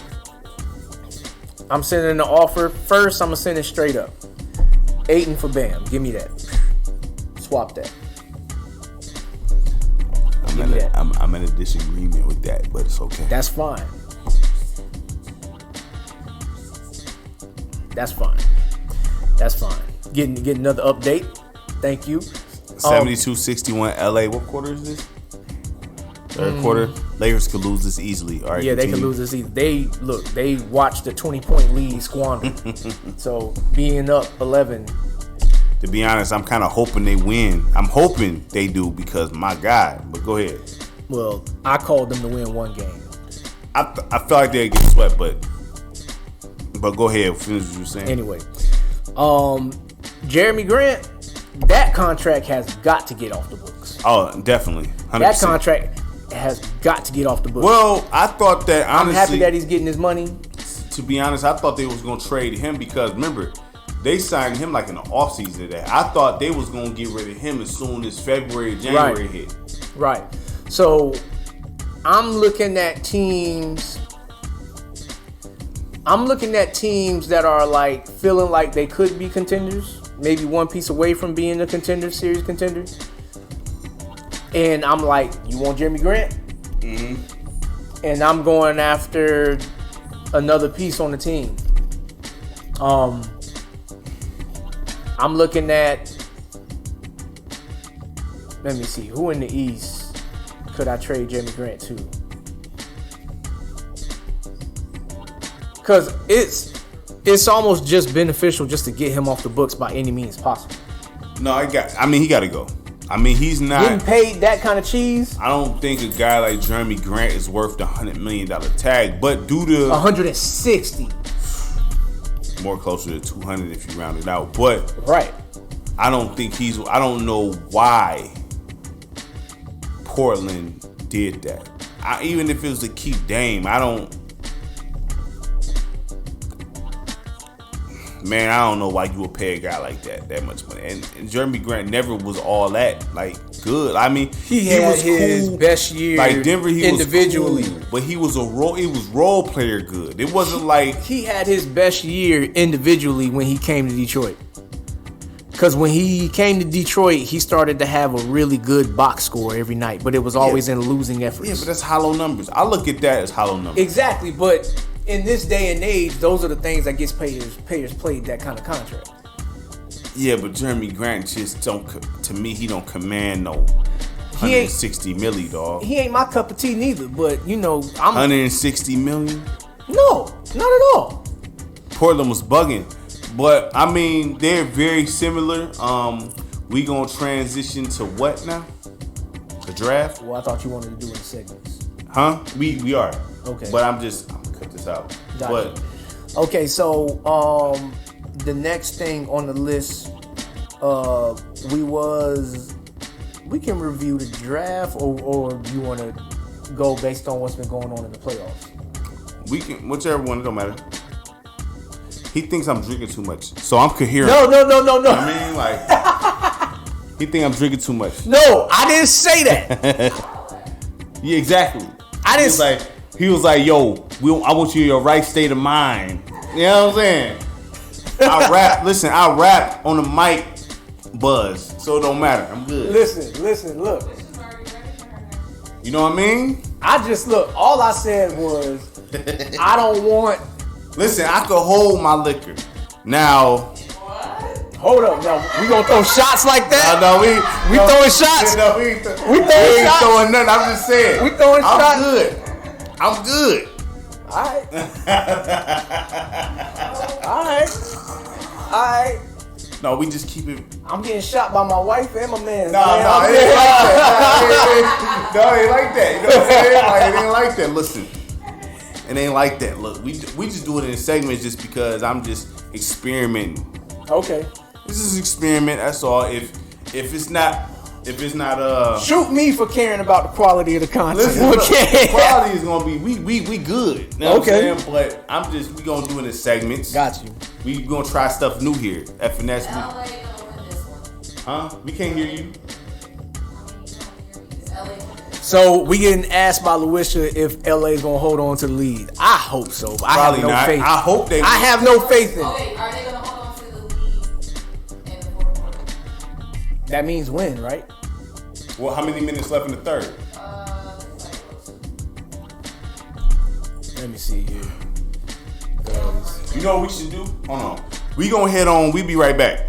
I'm sending the offer. First, I'm gonna send it straight up. Ayton for Bam. Give me that. Swap that. I'm in a disagreement with that, but it's okay. That's fine. That's fine. Getting another update. Thank you. 72-61 LA. What quarter is this? Third quarter. Lakers could lose this easily. All right. Yeah, continue. they could lose this easily. They watched the 20-point lead squander. So being up 11. To be honest, I'm kind of hoping they win. I'm hoping they do because my God. But go ahead. Well, I called them to win one game. I feel like they'll get swept, but go ahead. Finish what you're saying. Anyway, Jeremy Grant, that contract has got to get off the books. Oh, definitely. 100%. That contract has got to get off the books. Well, I thought that honestly, I'm happy that he's getting his money. To be honest, I thought they was going to trade him because remember, they signed him like in the offseason of that. I thought they was going to get rid of him as soon as January hit. Right. So I'm looking at teams that are like feeling like they could be contenders, maybe one piece away from being a contender, series contender. And I'm like, you want Jeremy Grant? Mm-hmm. And I'm going after another piece on the team. I'm looking at, let me see, who in the East could I trade Jeremy Grant to? Because it's almost just beneficial just to get him off the books by any means possible. No, he got to go. I mean, he's not getting paid that kind of cheese. I don't think a guy like Jeremy Grant is worth the $100 million tag, but due to 160, more closer to 200 if you round it out. But right, I don't know why Portland did that. Even if it was to keep Dame, I don't know why you would pay a guy like that much money. And Jeremy Grant never was all that good. I mean, he had was his cool. best year like Denver, he individually, was cool, but he was role player good. It wasn't like he had his best year individually when he came to Detroit. Because when he came to Detroit, he started to have a really good box score every night, but it was always in losing efforts. Yeah, but that's hollow numbers. I look at that as hollow numbers. Exactly, but in this day and age, those are the things that gets players played that kind of contract. Yeah, but Jeremy Grant just don't. To me, he don't command no 160 milli, dog. He ain't my cup of tea neither. But you know, 160 million. No, not at all. Portland was bugging, but I mean they're very similar. We gonna transition to what now? The draft? Well, I thought you wanted to do it in segments. Huh? We are. Okay. But I'm gonna cut this out. But okay, so the next thing on the list, we can review the draft, or you want to go based on what's been going on in the playoffs? We can, whichever one, it don't matter. He thinks I'm drinking too much, so I'm coherent. No. I mean, like, he think I'm drinking too much. No, I didn't say that. Yeah, exactly. I didn't. He was like, yo, I want you in your right state of mind. You know what I'm saying? I rap on the mic buzz, so it don't matter. I'm good. Listen, look. You know what I mean? All I said was, I don't want. Listen, I could hold my liquor. Now. Hold up, now we gonna throw shots like that? No, we throwing shots. No, we ain't throwing nothing. I'm just saying. We throwing shots. I'm good. All right. No, we just keep it. I'm getting shot by my wife and my man. No, it ain't like that. You know what I'm saying? Like, it ain't like that. Listen, it ain't like that. Look, we just do it in segments just because I'm just experimenting. Okay. This is an experiment. That's all. If it's not shoot me for caring about the quality of the content. Listen, okay. The quality is gonna be we good. You know okay. What I'm saying? But we gonna do it in segments. Got you. We gonna try stuff new here. F&S. LA gonna win this one. Huh? We can't hear you. So we getting asked by Louisa if LA's gonna hold on to the lead. I hope so. But Probably I have no not. faith. I hope they. I have no faith in it. Okay, are they gonna hold on to the lead in the fourth quarter? That means win, right? Well, how many minutes left in the third? Let me see here. You know what we should do? Hold on. We gonna head on. We be right back.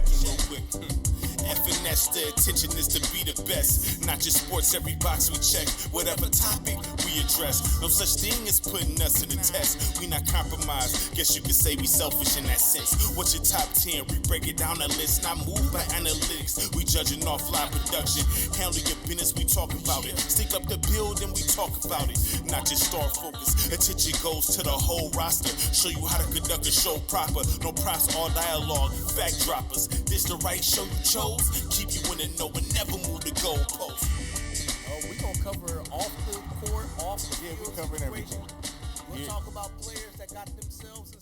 F&S, the attention is to be the best. Not just sports, every box we check. Whatever topic we address. No such thing as putting us to the test. We not compromise. Guess you could say we selfish in that sense. What's your top 10? We break it down the list. Not moved by analytics. We judging off live production. Handle your business, we talk about it. Stick up the building, we talk about it. Not just star focus. Attention goes to the whole roster. Show you how to conduct a show proper. No props, all dialogue. Fact droppers. This the right show you chose. Keep you in the know and never move the goalpost. We gonna cover off the court, off the field. Yeah, we covering everything. We'll talk about players that got themselves in